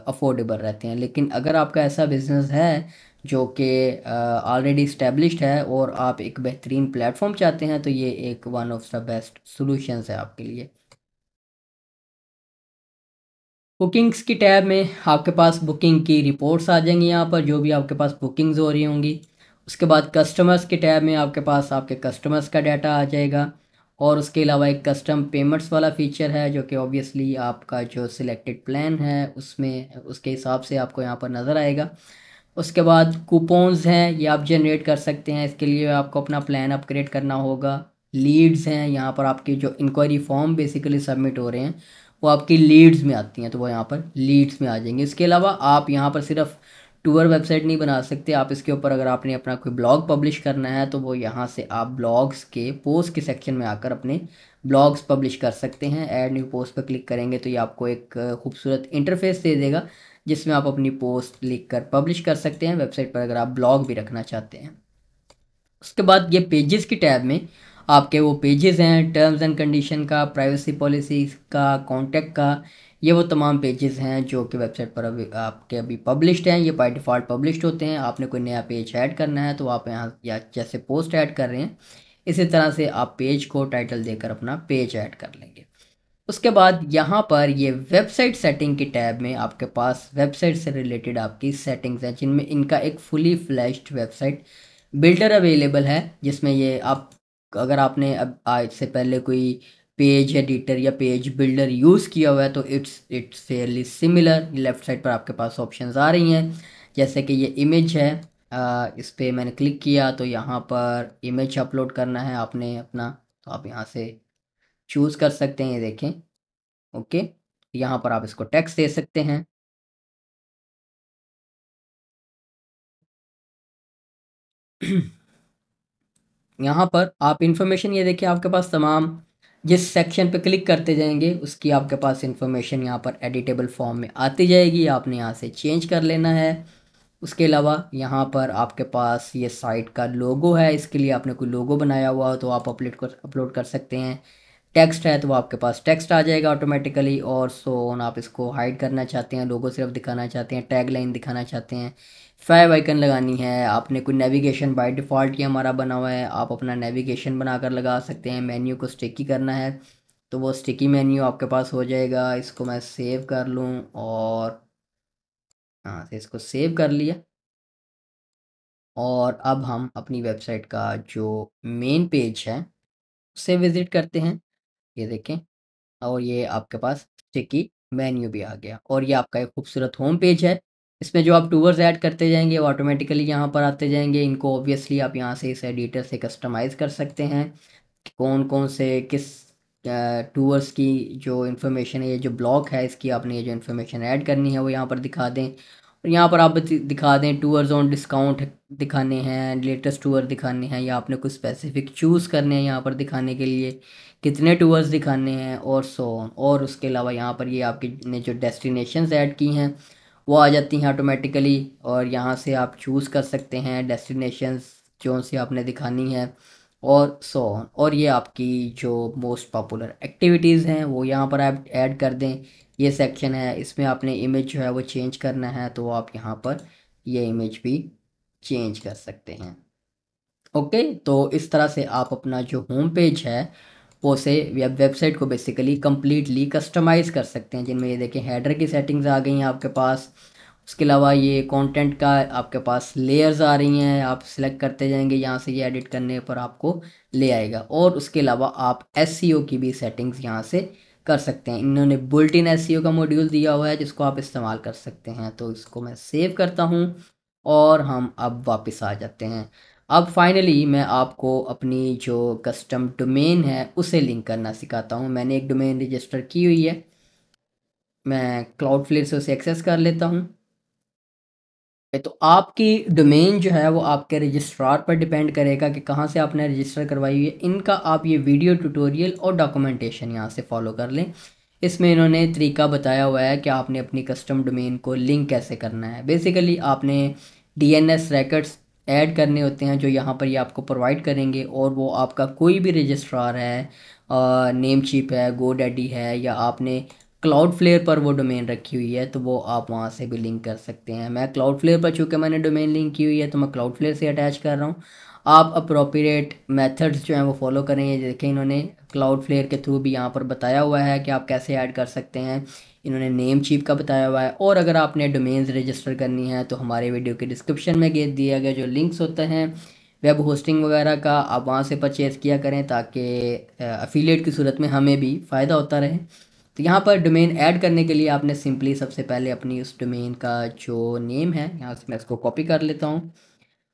अफोर्डेबल रहते हैं। लेकिन अगर आपका ऐसा बिज़नेस है जो कि ऑलरेडी इस्टेब्लिश्ड है और आप एक बेहतरीन प्लेटफॉर्म चाहते हैं, तो ये एक one of the best solutions है आपके लिए। बुकिंग्स की टैब में आपके पास बुकिंग की रिपोर्ट्स आ जाएंगी, यहाँ पर जो भी आपके पास बुकिंग्स हो रही होंगी। उसके बाद कस्टमर्स के टैब में आपके पास आपके कस्टमर्स का डाटा आ जाएगा। और उसके अलावा एक कस्टम पेमेंट्स वाला फीचर है जो कि ऑब्वियसली आपका जो सिलेक्टेड प्लान है उसमें उसके हिसाब से आपको यहाँ पर नज़र आएगा। उसके बाद कूपन्स हैं, ये आप जनरेट कर सकते हैं। इसके लिए आपको अपना प्लान अपग्रेड करना होगा। लीड्स हैं, यहाँ पर आपके जो इंक्वायरी फॉर्म बेसिकली सबमिट हो रहे हैं वो आपकी लीड्स में आती हैं, तो वो यहाँ पर लीड्स में आ जाएंगे। इसके अलावा आप यहाँ पर सिर्फ टूर वेबसाइट नहीं बना सकते, आप इसके ऊपर अगर आपने अपना कोई ब्लॉग पब्लिश करना है तो वो यहाँ से आप ब्लॉग्स के पोस्ट के सेक्शन में आकर अपने ब्लॉग्स पब्लिश कर सकते हैं। ऐड न्यू पोस्ट पर क्लिक करेंगे तो ये आपको एक खूबसूरत इंटरफेस दे देगा जिसमें आप अपनी पोस्ट लिख कर पब्लिश कर सकते हैं वेबसाइट पर, अगर आप ब्लॉग भी रखना चाहते हैं। उसके बाद ये पेजेस की टैब में आपके वो पेजेस हैं, टर्म्स एंड कंडीशन का, प्राइवेसी पॉलिसी का, कॉन्टैक्ट का, ये वो तमाम पेजेस हैं जो कि वेबसाइट पर अभी आपके अभी पब्लिश्ड हैं। ये बाय डिफ़ॉल्ट पब्लिश्ड होते हैं। आपने कोई नया पेज ऐड करना है तो आप यहाँ या जैसे पोस्ट ऐड कर रहे हैं इसी तरह से आप पेज को टाइटल देकर अपना पेज ऐड कर लेंगे। उसके बाद यहाँ पर ये वेबसाइट सेटिंग की टैब में आपके पास वेबसाइट से रिलेटेड आपकी सेटिंग्स हैं जिनमें इनका एक fully flashed website builder available है, जिसमें ये आप अगर आपने अब आज से पहले कोई पेज एडिटर या पेज बिल्डर यूज़ किया हुआ है तो it's Fairlie similar. Left side पर आपके पास ऑप्शंस आ रही हैं, जैसे कि ये इमेज है। इस पर मैंने क्लिक किया तो यहाँ पर इमेज अपलोड करना है आपने अपना, तो आप यहाँ से चूज़ कर सकते हैं। ये देखें, ओके, यहाँ पर आप इसको टेक्स्ट दे सकते हैं। यहाँ पर आप इंफॉर्मेशन, ये देखिए आपके पास तमाम जिस सेक्शन पे क्लिक करते जाएंगे उसकी आपके पास इंफॉर्मेशन यहाँ पर एडिटेबल फॉर्म में आती जाएगी, आपने यहाँ से चेंज कर लेना है। उसके अलावा यहाँ पर आपके पास ये साइट का लोगो है, इसके लिए आपने कोई लोगो बनाया हुआ हो तो आप अपलोड कर सकते हैं। टेक्स्ट है तो आपके पास टेक्स्ट आ जाएगा ऑटोमेटिकली, और सो ऑन। आप इसको हाइड करना चाहते हैं, लोगो सिर्फ दिखाना चाहते हैं, टैग लाइन दिखाना चाहते हैं, फाइव आइकन लगानी है आपने, कोई नेविगेशन बाय डिफ़ॉल्ट ही हमारा बना हुआ है, आप अपना नेविगेशन बनाकर लगा सकते हैं। मेन्यू को स्टिकी करना है तो वो स्टिकी मेन्यू आपके पास हो जाएगा। इसको मैं सेव कर लूँ और हाँ से इसको सेव कर लिया। और अब हम अपनी वेबसाइट का जो मेन पेज है उसे विज़िट करते हैं। ये देखें, और ये आपके पास स्टिकी मेन्यू भी आ गया और ये आपका एक खूबसूरत होम पेज है। इसमें जो आप टूर्स ऐड करते जाएंगे वो ऑटोमेटिकली यहाँ पर आते जाएंगे। इनको ऑब्वियसली आप यहाँ से इस एडिटर से कस्टमाइज़ कर सकते हैं कि कौन कौन से किस टूर्स की जो इन्फॉर्मेशन है, ये जो ब्लॉक है इसकी आपने ये जो इन्फॉर्मेशन ऐड करनी है वो यहाँ पर दिखा दें। और यहाँ पर आप दिखा दें टूर्स ऑन डिस्काउंट दिखाने हैं, लेटेस्ट टूर दिखाने हैं, या आपने कुछ स्पेसिफिक चूज़ करने हैं यहाँ पर दिखाने के लिए, कितने टूर्स दिखाने हैं और सो ऑन। और उसके अलावा यहाँ पर ये आपकी ने जो डेस्टिनेशंस ऐड की हैं वो आ जाती हैं ऑटोमेटिकली, और यहाँ से आप चूज़ कर सकते हैं डेस्टिनेशंस जो सी आपने दिखानी है और सो ऑन। और ये आपकी जो मोस्ट पॉपुलर एक्टिविटीज़ हैं वो यहाँ पर आप ऐड कर दें। ये सेक्शन है, इसमें आपने इमेज जो है वो चेंज करना है तो आप यहाँ पर ये इमेज भी चेंज कर सकते हैं। ओके, तो इस तरह से आप अपना जो होम पेज है वो से वेबसाइट को बेसिकली कम्प्लीटली कस्टमाइज़ कर सकते हैं, जिनमें ये देखें हेडर की सेटिंग्स आ गई हैं आपके पास। उसके अलावा ये कंटेंट का आपके पास लेयर्स आ रही हैं, आप सिलेक्ट करते जाएंगे यहाँ से, ये एडिट करने पर आपको ले आएगा। और उसके अलावा आप एसईओ की भी सेटिंग्स यहाँ से कर सकते हैं। इन्होंने बुल्ट इन एसईओ का मॉड्यूल दिया हुआ है जिसको आप इस्तेमाल कर सकते हैं। तो इसको मैं सेव करता हूँ और हम अब वापस आ जाते हैं। अब फाइनली मैं आपको अपनी जो कस्टम डोमेन है उसे लिंक करना सिखाता हूँ। मैंने एक डोमेन रजिस्टर की हुई है, मैं क्लाउडफ्लेयर से उसे एक्सेस कर लेता हूँ। तो आपकी डोमेन जो है वो आपके रजिस्ट्रार पर डिपेंड करेगा कि कहाँ से आपने रजिस्टर करवाई हुई है। इनका आप ये वीडियो ट्यूटोरियल और डॉक्यूमेंटेशन यहाँ से फॉलो कर लें। इसमें इन्होंने तरीका बताया हुआ है कि आपने अपनी कस्टम डोमेन को लिंक कैसे करना है। बेसिकली आपने डीएनएस रैकेट्स ऐड करने होते हैं जो यहाँ पर ये आपको प्रोवाइड करेंगे, और वो आपका कोई भी रजिस्ट्रार है, नेम चिप है, गोडैडी है, या आपने क्लाउडफ्लेयर पर वो डोमेन रखी हुई है, तो वो आप वहाँ से भी लिंक कर सकते हैं। मैं क्लाउडफ्लेयर पर चूँकि मैंने डोमेन लिंक की हुई है तो मैं क्लाउडफ्लेयर से अटैच कर रहा हूँ। आप अप्रोप्रिएट मेथड्स जो हैं वो फॉलो करें। ये देखें, इन्होंने क्लाउडफ्लेयर के थ्रू भी यहाँ पर बताया हुआ है कि आप कैसे ऐड कर सकते हैं। इन्होंने नेम चीप का बताया हुआ है। और अगर आपने डोमेन्स रजिस्टर करनी है तो हमारे वीडियो के डिस्क्रिप्शन में दिया गया जो लिंक्स होते हैं वेब होस्टिंग वगैरह का, आप वहाँ से परचेज़ किया करें ताकि अफिलिएट की सूरत में हमें भी फ़ायदा होता रहे। तो यहाँ पर डोमेन ऐड करने के लिए आपने सिंपली सबसे पहले अपनी उस डोमेन का जो नेम है, यहाँ से मैं इसको कॉपी कर लेता हूँ।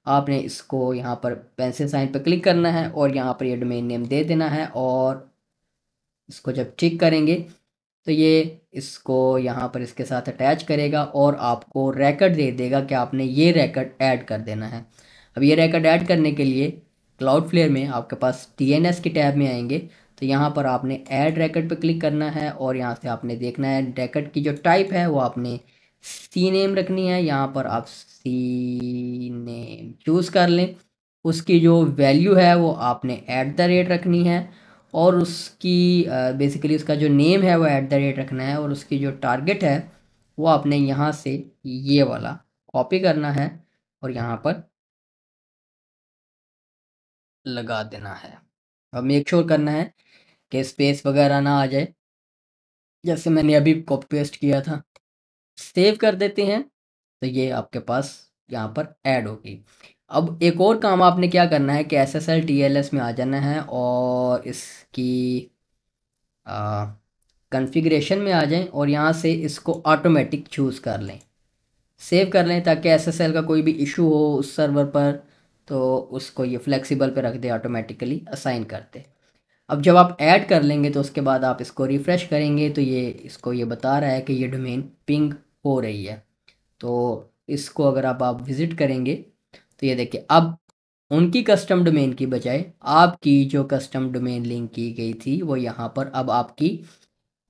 आपने इसको यहाँ पर पेंसिल साइन पर क्लिक करना है और यहाँ पर ये डोमेन नेम दे देना है। और इसको जब टिक करेंगे तो ये इसको यहाँ पर इसके साथ अटैच करेगा और आपको रैकेट दे देगा कि आपने ये रैकेट ऐड कर देना है। अब ये रैकेट ऐड करने के लिए क्लाउडफ्लेयर में आपके पास DNS की टैब में आएंगे, तो यहाँ पर आपने ऐड रैकेट पर क्लिक करना है और यहाँ से आपने देखना है रैकेट की जो टाइप है वो आपने सी नेम रखनी है। यहाँ पर आप सी नेम चूज़ कर लें। उसकी जो वैल्यू है वो आपने @ रखनी है और उसकी बेसिकली उसका जो नेम है वो @ रखना है और उसकी जो टारगेट है वो आपने यहाँ से ये वाला कॉपी करना है और यहाँ पर लगा देना है। अब मेक श्योर करना है कि स्पेस वगैरह ना आ जाए, जैसे मैंने अभी कॉपी पेस्ट किया था। सेव कर देते हैं तो ये आपके पास यहाँ पर ऐड होगी। अब एक और काम आपने क्या करना है कि SSL TLS में आ जाना है और इसकी कॉन्फ़िगरेशन में आ जाएं और यहाँ से इसको ऑटोमेटिक चूज़ कर लें, सेव कर लें ताकि SSL का कोई भी इशू हो उस सर्वर पर तो उसको ये फ्लेक्सिबल पे रख दे, ऑटोमेटिकली असाइन कर दे। अब जब आप ऐड कर लेंगे तो उसके बाद आप इसको रिफ़्रेश करेंगे तो ये इसको ये बता रहा है कि ये डोमेन पिंग हो रही है। तो इसको अगर आप विज़िट करेंगे तो ये देखिए, अब उनकी कस्टम डोमेन की बजाय आपकी जो कस्टम डोमेन लिंक की गई थी वो यहाँ पर अब आपकी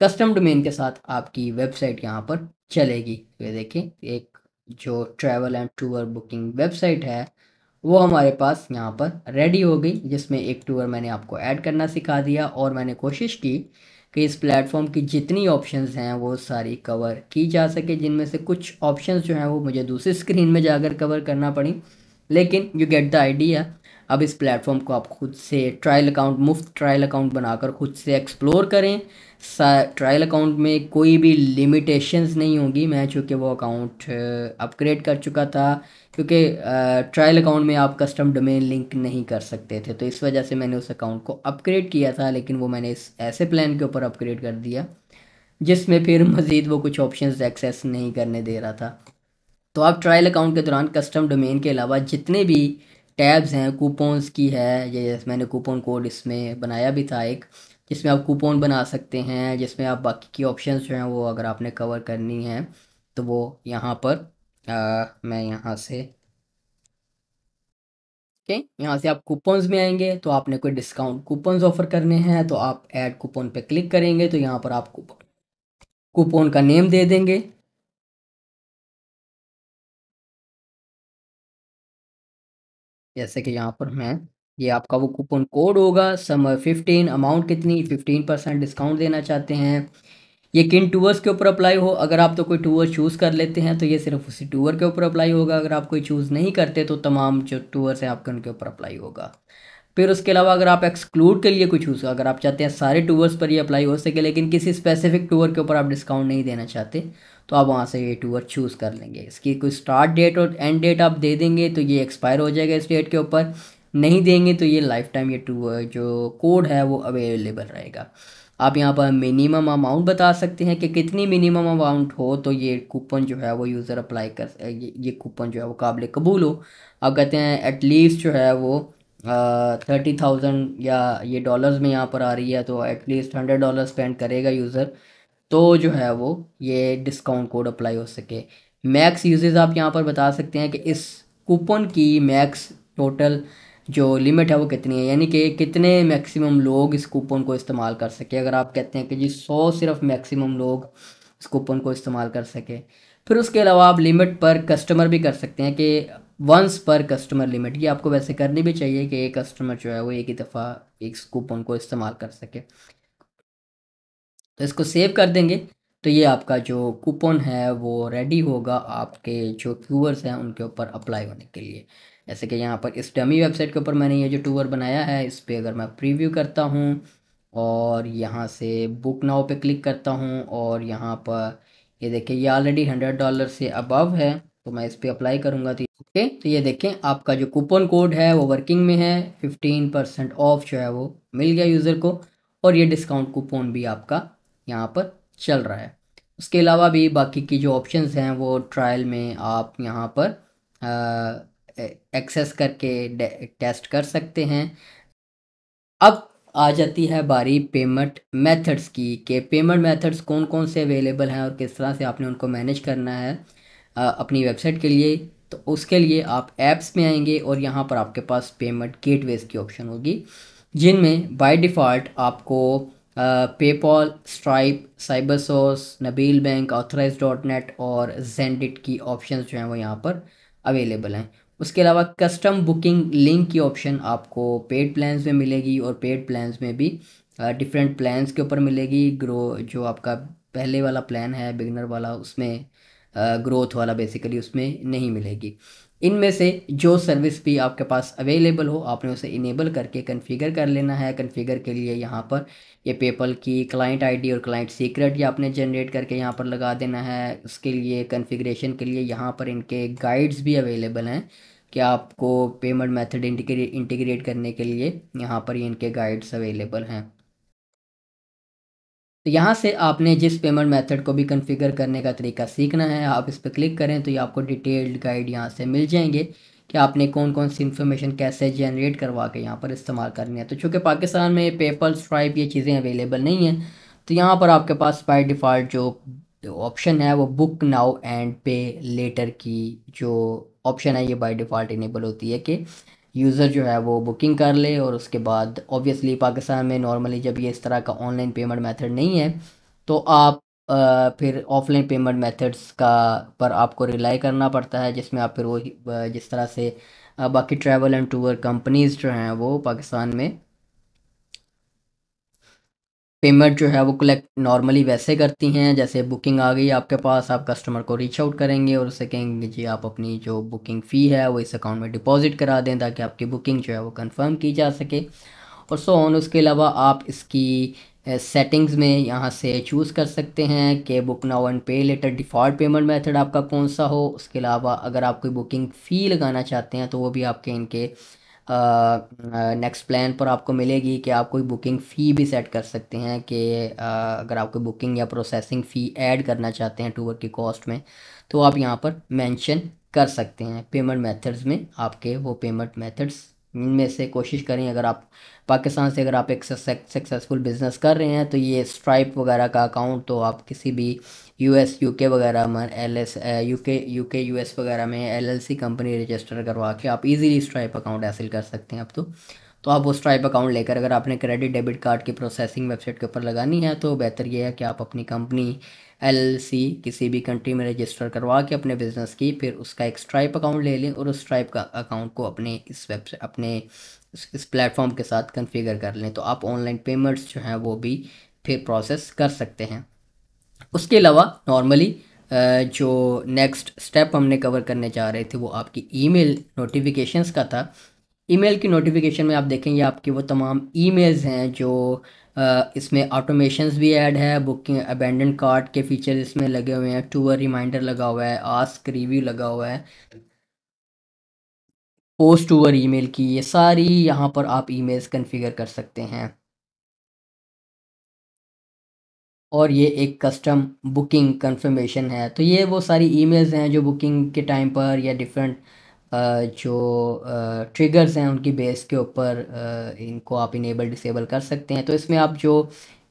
कस्टम डोमेन के साथ आपकी वेबसाइट यहाँ पर चलेगी। तो ये देखें, एक जो travel and tour booking website है वो हमारे पास यहाँ पर रेडी हो गई, जिसमें एक टूर मैंने आपको ऐड करना सिखा दिया और मैंने कोशिश की कि इस प्लेटफॉर्म की जितनी ऑप्शंस हैं वो सारी कवर की जा सके, जिनमें से कुछ ऑप्शंस जो हैं वो मुझे दूसरी स्क्रीन में जाकर कवर करना पड़ी, लेकिन यू गेट द आइडिया। अब इस प्लेटफॉर्म को आप खुद से ट्रायल अकाउंट, मुफ्त ट्रायल अकाउंट बनाकर खुद से एक्सप्लोर करें। ट्रायल अकाउंट में कोई भी लिमिटेशंस नहीं होंगी। मैं चूँकि वो अकाउंट अपग्रेड कर चुका था, क्योंकि ट्रायल अकाउंट में आप कस्टम डोमेन लिंक नहीं कर सकते थे, तो इस वजह से मैंने उस अकाउंट को अपग्रेड किया था। लेकिन वो मैंने इस ऐसे प्लान के ऊपर अपग्रेड कर दिया जिसमें फिर मज़ीद वो कुछ ऑप्शंस एक्सेस नहीं करने दे रहा था। तो आप ट्रायल अकाउंट के दौरान कस्टम डोमेन के अलावा जितने भी टैब्स हैं, कूपन्स की है, ये मैंने कूपन कोड इसमें बनाया भी था एक, जिसमें आप कूपन बना सकते हैं, जिसमें आप बाकी की ऑप्शंस जो हैं वो अगर आपने कवर करनी है तो वो यहाँ पर मैं यहाँ से ओके, यहाँ से आप कूपन्स में आएंगे तो आपने कोई डिस्काउंट कूपन्स ऑफर करने हैं तो आप ऐड कूपन पे क्लिक करेंगे तो यहाँ पर आप कूपन का नेम दे देंगे। जैसे कि यहाँ पर मैं, ये आपका वो कूपन कोड होगा, समर 15, अमाउंट कितनी, 15% डिस्काउंट देना चाहते हैं। ये किन टूर्स के ऊपर अप्लाई हो, अगर आप तो कोई टूर चूज़ कर लेते हैं तो ये सिर्फ उसी टूर के ऊपर अप्लाई होगा। अगर आप कोई चूज़ नहीं करते तो तमाम जो टूर्स हैं आपके उनके ऊपर अप्लाई होगा। फिर उसके अलावा अगर आप एक्सक्लूड के लिए कुछ चूज़, अगर आप चाहते हैं सारे टूर्स पर ये अप्लाई हो सके लेकिन किसी स्पेसिफिक टूर के ऊपर आप डिस्काउंट नहीं देना चाहते, तो आप वहाँ से ये टूर चूज़ कर लेंगे। इसकी कोई स्टार्ट डेट और एंड डेट आप दे देंगे तो ये एक्सपायर हो जाएगा इस डेट के ऊपर, नहीं देंगे तो ये लाइफ टाइम ये टूर जो कोड है वो अवेलेबल रहेगा। आप यहाँ पर मिनिमम अमाउंट बता सकते हैं कि कितनी मिनिमम अमाउंट हो तो ये कूपन जो है वो यूज़र अप्लाई कर, ये कूपन जो है वो काबिल कबूल हो। आप कहते हैं एटलीस्ट जो है वो 30,000 या ये डॉलर्स में यहाँ पर आ रही है तो एटलीस्ट $100 स्पेंड करेगा यूज़र, तो जो है वो ये डिस्काउंट कोड अप्लाई हो सके। मैक्स यूजेस आप यहाँ पर बता सकते हैं कि इस कूपन की मैक्स टोटल जो लिमिट है वो कितनी है, यानी कि कितने मैक्सिमम लोग इस कूपन को इस्तेमाल कर सके। अगर आप कहते हैं कि जी 100 सिर्फ मैक्सिमम लोग इस कूपन को इस्तेमाल कर सके। फिर उसके अलावा आप लिमिट पर कस्टमर भी कर सकते हैं कि वंस पर कस्टमर लिमिट, ये आपको वैसे करनी भी चाहिए कि एक कस्टमर जो है वो एक ही दफ़ा इस कूपन को इस्तेमाल कर सके। तो इसको सेव कर देंगे। तो ये आपका जो कूपन है वो रेडी होगा आपके जो व्यूअर्स हैं उनके ऊपर अप्लाई होने के लिए। जैसे कि यहाँ पर इस डमी वेबसाइट के ऊपर मैंने ये जो टूर बनाया है, इस पे अगर मैं प्रीव्यू करता हूँ और यहाँ से बुक नाउ पे क्लिक करता हूँ और यहाँ पर ये देखिए ये ऑलरेडी $100 से अबव है, तो मैं इस पर अप्लाई करूँगा। तो ओके, तो ये देखें आपका जो कूपन कोड है वो वर्किंग में है। 15% ऑफ जो है वो मिल गया यूज़र को, और ये डिस्काउंट कूपन भी आपका यहाँ पर चल रहा है। उसके अलावा भी बाकी की जो ऑप्शंस हैं वो ट्रायल में आप यहाँ पर एक्सेस करके टेस्ट कर सकते हैं। अब आ जाती है बारी पेमेंट मेथड्स की, कि पेमेंट मेथड्स कौन कौन से अवेलेबल हैं और किस तरह से आपने उनको मैनेज करना है अपनी वेबसाइट के लिए। तो उसके लिए आप ऐप्स में आएंगे और यहाँ पर आपके पास पेमेंट गेटवेज की ऑप्शन होगी, जिनमें बाय डिफ़ॉल्ट आपको पेपॉल, स्ट्राइप, साइबरसोर्स, नबील बैंक, ऑथराइज.नेट और जेंडिट की ऑप्शंस जो हैं वो यहाँ पर अवेलेबल हैं। उसके अलावा कस्टम बुकिंग लिंक की ऑप्शन आपको पेड प्लान्स में मिलेगी, और पेड प्लान्स में भी डिफरेंट प्लान्स के ऊपर मिलेगी। ग्रो जो आपका पहले वाला प्लान है बिगनर वाला, उसमें ग्रोथ वाला बेसिकली उसमें नहीं मिलेगी। इनमें से जो सर्विस भी आपके पास अवेलेबल हो आपने उसे इनेबल करके कॉन्फ़िगर कर लेना है। कॉन्फ़िगर के लिए यहाँ पर ये पेपल की क्लाइंट आईडी और क्लाइंट सीक्रेट ये आपने जनरेट करके यहाँ पर लगा देना है। उसके लिए कॉन्फ़िगरेशन के लिए यहाँ पर इनके गाइड्स भी अवेलेबल हैं कि आपको पेमेंट मेथड इंटीग्रेट करने के लिए यहाँ पर ये इनके गाइड्स अवेलेबल हैं। तो यहाँ से आपने जिस पेमेंट मेथड को भी कॉन्फ़िगर करने का तरीका सीखना है, आप इस पर क्लिक करें तो ये आपको डिटेल्ड गाइड यहाँ से मिल जाएंगे कि आपने कौन कौन सी इन्फॉर्मेशन कैसे जनरेट करवा के यहाँ पर इस्तेमाल करनी है। तो चूँकि पाकिस्तान में पेपल, स्ट्राइप ये चीज़ें अवेलेबल नहीं हैं, तो यहाँ पर आपके पास बाय डिफ़ॉल्ट जो ऑप्शन है वो बुक नाउ एंड पे लेटर की जो ऑप्शन है ये बाय डिफ़ॉल्ट इनेबल होती है कि यूज़र जो है वो बुकिंग कर ले, और उसके बाद ऑब्वियसली पाकिस्तान में नॉर्मली जब ये इस तरह का ऑनलाइन पेमेंट मेथड नहीं है, तो आप फिर ऑफलाइन पेमेंट मेथड्स का पर आपको रिलाई करना पड़ता है, जिसमें आप फिर वो जिस तरह से बाकी ट्रैवल एंड टूर कंपनीज जो हैं वो पाकिस्तान में पेमेंट जो है वो कलेक्ट नॉर्मली वैसे करती हैं। जैसे बुकिंग आ गई आपके पास, आप कस्टमर को रीच आउट करेंगे और उससे कहेंगे जी आप अपनी जो बुकिंग फ़ी है वो इस अकाउंट में डिपॉजिट करा दें ताकि आपकी बुकिंग जो है वो कंफर्म की जा सके, और सो ऑन। उसके अलावा आप इसकी सेटिंग्स में यहाँ से चूज़ कर सकते हैं कि बुक नाउ एंड पे लेटर डिफ़ॉल्ट पेमेंट मेथड आपका कौन सा हो। उसके अलावा अगर आप कोई बुकिंग फ़ी लगाना चाहते हैं तो वो भी आपके इनके नेक्स्ट प्लान पर आपको मिलेगी कि आप कोई बुकिंग फ़ी भी सेट कर सकते हैं कि अगर आप कोई बुकिंग या प्रोसेसिंग फ़ी ऐड करना चाहते हैं टूर की कॉस्ट में, तो आप यहाँ पर मेंशन कर सकते हैं। पेमेंट मेथड्स में आपके वो पेमेंट मेथड्स इनमें से कोशिश करें, अगर आप पाकिस्तान से अगर आप एक सक्सेसफुल बिज़नेस कर रहे हैं तो ये स्ट्राइप वगैरह का अकाउंट तो आप किसी भी यूएस यूके वगैरह में यूके यूएस वगैरह में एलएलसी कंपनी रजिस्टर करवा के आप इजीली स्ट्राइप अकाउंट हासिल कर सकते हैं अब तो आप वो स्ट्राइप अकाउंट लेकर अगर आपने क्रेडिट डेबिट कार्ड की प्रोसेसिंग वेबसाइट के ऊपर लगानी है तो बेहतर ये है कि आप अपनी कंपनी एलएलसी किसी भी कंट्री में रजिस्टर करवा के अपने बिज़नेस की फिर उसका एक स्ट्राइप अकाउंट ले लें और उस स्ट्राइप का अकाउंट को अपने इस वेबसाइट अपने इस प्लेटफॉर्म के साथ कॉन्फ़िगर कर लें, तो आप ऑनलाइन पेमेंट्स जो हैं वो भी फिर प्रोसेस कर सकते हैं। उसके अलावा नॉर्मली जो नेक्स्ट स्टेप हमने कवर करने जा रहे थे वो आपकी ईमेल नोटिफिकेशंस का था। ईमेल की नोटिफिकेशन में आप देखेंगे आपके वो तमाम ईमेल्स हैं जो इसमें ऑटोमेशंस भी ऐड है, बुकिंग अबेंडन कार्ट के फीचर इसमें लगे हुए हैं, टूर रिमाइंडर लगा हुआ है, आस्क रिव्यू लगा हुआ है, पोस्ट टूर ईमेल की ये सारी यहाँ पर आप ईमेल्स कॉन्फ़िगर कर सकते हैं। और ये एक कस्टम बुकिंग कंफर्मेशन है, तो ये वो सारी ईमेल्स हैं जो बुकिंग के टाइम पर या डिफरेंट जो ट्रिगर्स हैं उनकी बेस के ऊपर इनको आप इनेबल डिसेबल कर सकते हैं। तो इसमें आप जो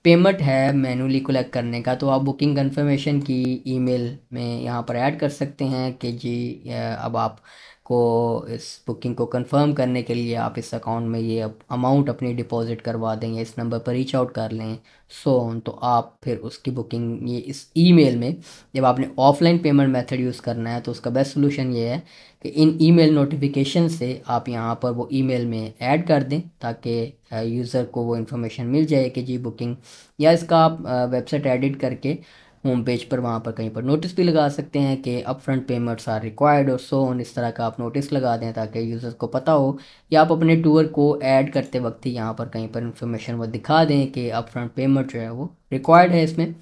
पेमेंट है मैनुअली कलेक्ट करने का तो आप बुकिंग कंफर्मेशन की ईमेल में यहाँ पर ऐड कर सकते हैं कि जी अब आप को इस बुकिंग को कंफर्म करने के लिए आप इस अकाउंट में ये अमाउंट अपनी डिपॉजिट करवा दें या इस नंबर पर रीच आउट कर लें, सो ऑन। तो आप फिर उसकी बुकिंग ये इस ईमेल में जब आपने ऑफलाइन पेमेंट मेथड यूज़ करना है तो उसका बेस्ट सोल्यूशन ये है कि इन ईमेल नोटिफिकेशन से आप यहाँ पर वो ईमेल में ऐड कर दें ताकि यूज़र को वो इन्फॉर्मेशन मिल जाए कि जी बुकिंग, या इसका आप वेबसाइट एडिट करके होम पेज पर वहाँ पर कहीं पर नोटिस भी लगा सकते हैं कि अपफ्रंट पेमेंट्स आर रिक्वायर्ड और सो ऑन, इस तरह का आप नोटिस लगा दें ताकि यूज़र्स को पता हो, या आप अपने टूर को ऐड करते वक्त ही यहाँ पर कहीं पर इन्फॉर्मेशन वो दिखा दें कि अपफ्रंट पेमेंट जो है वो रिक्वायर्ड है इसमें।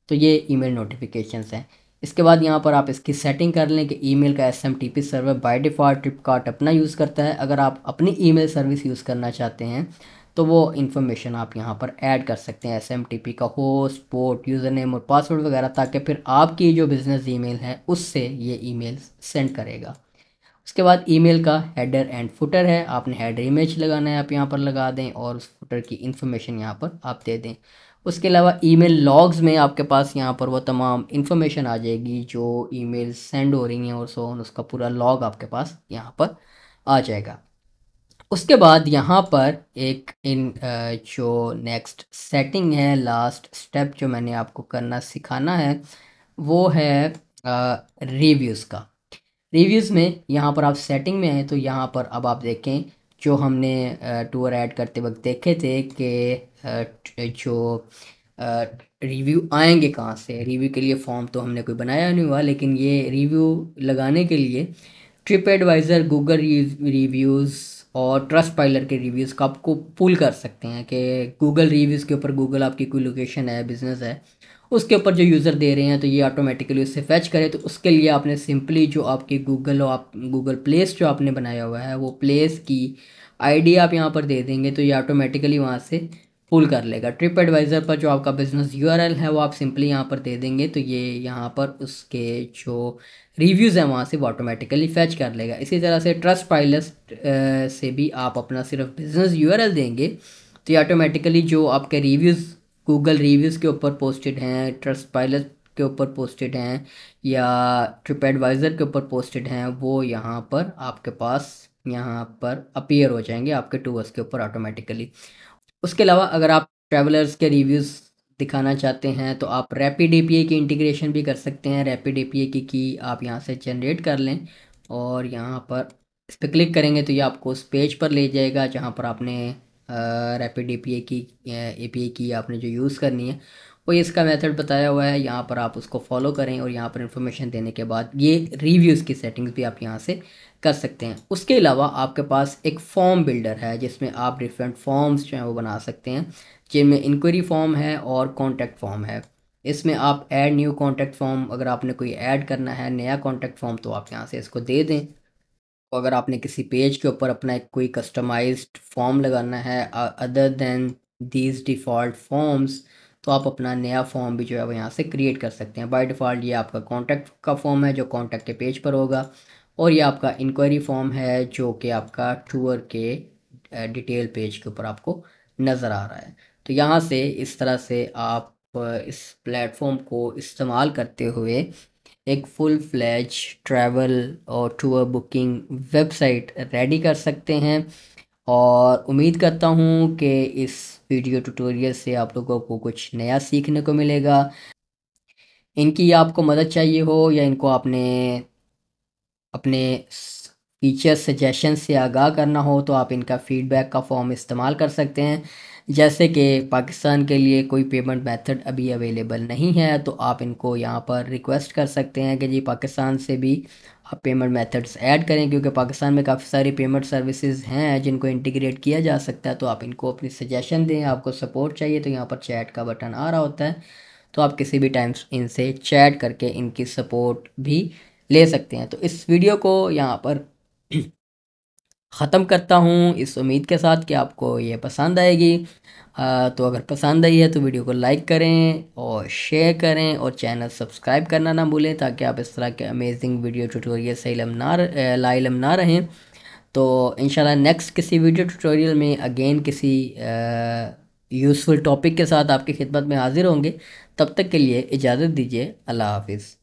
तो ये ईमेल नोटिफिकेशंस हैं। इसके बाद यहाँ पर आप इसकी सेटिंग कर लें कि ईमेल का SMTP server by default Flipkart अपना यूज़ करता है। अगर आप अपनी ईमेल सर्विस यूज़ करना चाहते हैं तो वो इन्फॉर्मेशन आप यहाँ पर ऐड कर सकते हैं, SMTP का होस्ट, पोर्ट, यूज़र नेम और पासवर्ड वगैरह, ताकि फिर आपकी जो बिज़नेस ईमेल है उससे ये ईमेल सेंड करेगा। उसके बाद ईमेल का हेडर एंड फुटर है, आपने हेडर इमेज लगाना है, आप यहाँ पर लगा दें और उस फुटर की इन्फॉर्मेशन यहाँ पर आप दे दें। उसके अलावा ईमेल लॉग्स में आपके पास यहाँ पर वो तमाम इन्फॉर्मेशन आ जाएगी जो ईमेल सेंड हो रही हैं और सो ऑन, उसका पूरा लॉग आपके पास यहाँ पर आ जाएगा। उसके बाद यहाँ पर एक जो नेक्स्ट सेटिंग है, लास्ट स्टेप जो मैंने आपको करना सिखाना है वो है रिव्यूज़ का। रिव्यूज़ में यहाँ पर आप सेटिंग में हैं तो यहाँ पर अब आप देखें जो हमने टूर ऐड करते वक्त देखे थे कि जो रिव्यू आएंगे कहाँ से। रिव्यू के लिए फॉर्म तो हमने कोई बनाया नहीं हुआ, लेकिन ये रिव्यू लगाने के लिए ट्रिप एडवाइज़र, गूगल रिव्यूज़ और ट्रस्ट पाइलर के रिव्यूज़ का आपको पुल कर सकते हैं कि गूगल रिव्यूज़ के ऊपर गूगल आपकी कोई लोकेशन है, बिज़नेस है, उसके ऊपर जो यूज़र दे रहे हैं तो ये ऑटोमेटिकली उससे फैच करे। तो उसके लिए आपने सिंपली जो आपकी गूगल और आप गूगल प्लेस जो आपने बनाया हुआ है वो प्लेस की आईडी आप यहाँ पर दे देंगे तो ये ऑटोमेटिकली वहाँ से पुल कर लेगा। ट्रिप एडवाइज़र पर जो आपका बिज़नेस URL है वो आप सिंपली यहाँ पर दे देंगे तो ये यहाँ पर उसके जो रिव्यूज़ हैं वहाँ से वो ऑटोमेटिकली फैच कर लेगा। इसी तरह से ट्रस्ट पाइलर से भी आप अपना सिर्फ बिज़नेस URL देंगे तो ये ऑटोमेटिकली जो आपके रिव्यूज़ गूगल रिव्यूज़ के ऊपर पोस्टेड हैं, ट्रस्ट पाइलर के ऊपर पोस्टेड हैं या ट्रिप एडवाइज़र के ऊपर पोस्टेड हैं, वो यहाँ पर आपके पास यहाँ पर अपीयर हो जाएंगे आपके टूर्स के ऊपर ऑटोमेटिकली। उसके अलावा अगर आप ट्रैवलर्स के रिव्यूज़ दिखाना चाहते हैं तो आप रैपिड API की इंटीग्रेशन भी कर सकते हैं। रैपिड API की आप यहाँ से जनरेट कर लें और यहाँ पर इस पर क्लिक करेंगे तो ये आपको उस पेज पर ले जाएगा जहाँ पर आपने रैपिड API की आपने जो यूज़ करनी है वो इसका मेथड बताया हुआ है। यहाँ पर आप उसको फॉलो करें और यहाँ पर इन्फॉर्मेशन देने के बाद ये रिव्यूज़ की सेटिंग्स भी आप यहाँ से कर सकते हैं। उसके अलावा आपके पास एक फॉर्म बिल्डर है जिसमें आप डिफरेंट फॉर्म्स जो हैं वो बना सकते हैं, जिनमें इंक्वायरी फॉर्म है और कॉन्टैक्ट फॉर्म है। इसमें आप ऐड न्यू कॉन्टैक्ट फॉर्म, अगर आपने कोई ऐड करना है नया कॉन्टैक्ट फॉर्म तो आप यहाँ से इसको दे दें। तो अगर आपने किसी पेज के ऊपर अपना एक कोई कस्टमाइज्ड फॉर्म लगाना है other than these default forms तो आप अपना नया फॉर्म भी जो है वो यहाँ से क्रिएट कर सकते हैं। बाय डिफ़ॉल्ट ये आपका कॉन्टैक्ट का फॉर्म है जो कॉन्टैक्ट के पेज पर होगा और ये आपका इंक्वायरी फॉर्म है जो कि आपका टूर के डिटेल पेज के ऊपर आपको नज़र आ रहा है। तो यहाँ से इस तरह से आप इस प्लेटफॉर्म को इस्तेमाल करते हुए एक फुल फ्लैज ट्रैवल और टूर बुकिंग वेबसाइट रेडी कर सकते हैं। और उम्मीद करता हूँ कि इस वीडियो ट्यूटोरियल से आप लोगों को कुछ नया सीखने को मिलेगा। इनकी आपको मदद चाहिए हो या इनको आपने अपने फीचर सजेशन से आगाह करना हो तो आप इनका फ़ीडबैक का फॉर्म इस्तेमाल कर सकते हैं। जैसे कि पाकिस्तान के लिए कोई पेमेंट मेथड अभी अवेलेबल नहीं है तो आप इनको यहाँ पर रिक्वेस्ट कर सकते हैं कि जी पाकिस्तान से भी आप पेमेंट मेथड्स ऐड करें, क्योंकि पाकिस्तान में काफ़ी सारी पेमेंट सर्विसेज हैं जिनको इंटीग्रेट किया जा सकता है। तो आप इनको अपनी सजेशन दें। आपको सपोर्ट चाहिए तो यहाँ पर चैट का बटन आ रहा होता है तो आप किसी भी टाइम इनसे चैट करके इनकी सपोर्ट भी ले सकते हैं। तो इस वीडियो को यहाँ पर ख़त्म करता हूँ इस उम्मीद के साथ कि आपको ये पसंद आएगी। तो अगर पसंद आई है तो वीडियो को लाइक करें और शेयर करें और चैनल सब्सक्राइब करना ना भूलें ताकि आप इस तरह के अमेजिंग वीडियो ट्यूटोरियल से लाइलम ना रहें। तो इंशाल्लाह नेक्स्ट किसी वीडियो ट्यूटोरियल में अगेन किसी यूज़फुल टॉपिक के साथ आपकी खिदमत में हाजिर होंगे। तब तक के लिए इजाज़त दीजिए। अल्लाह हाफिज़।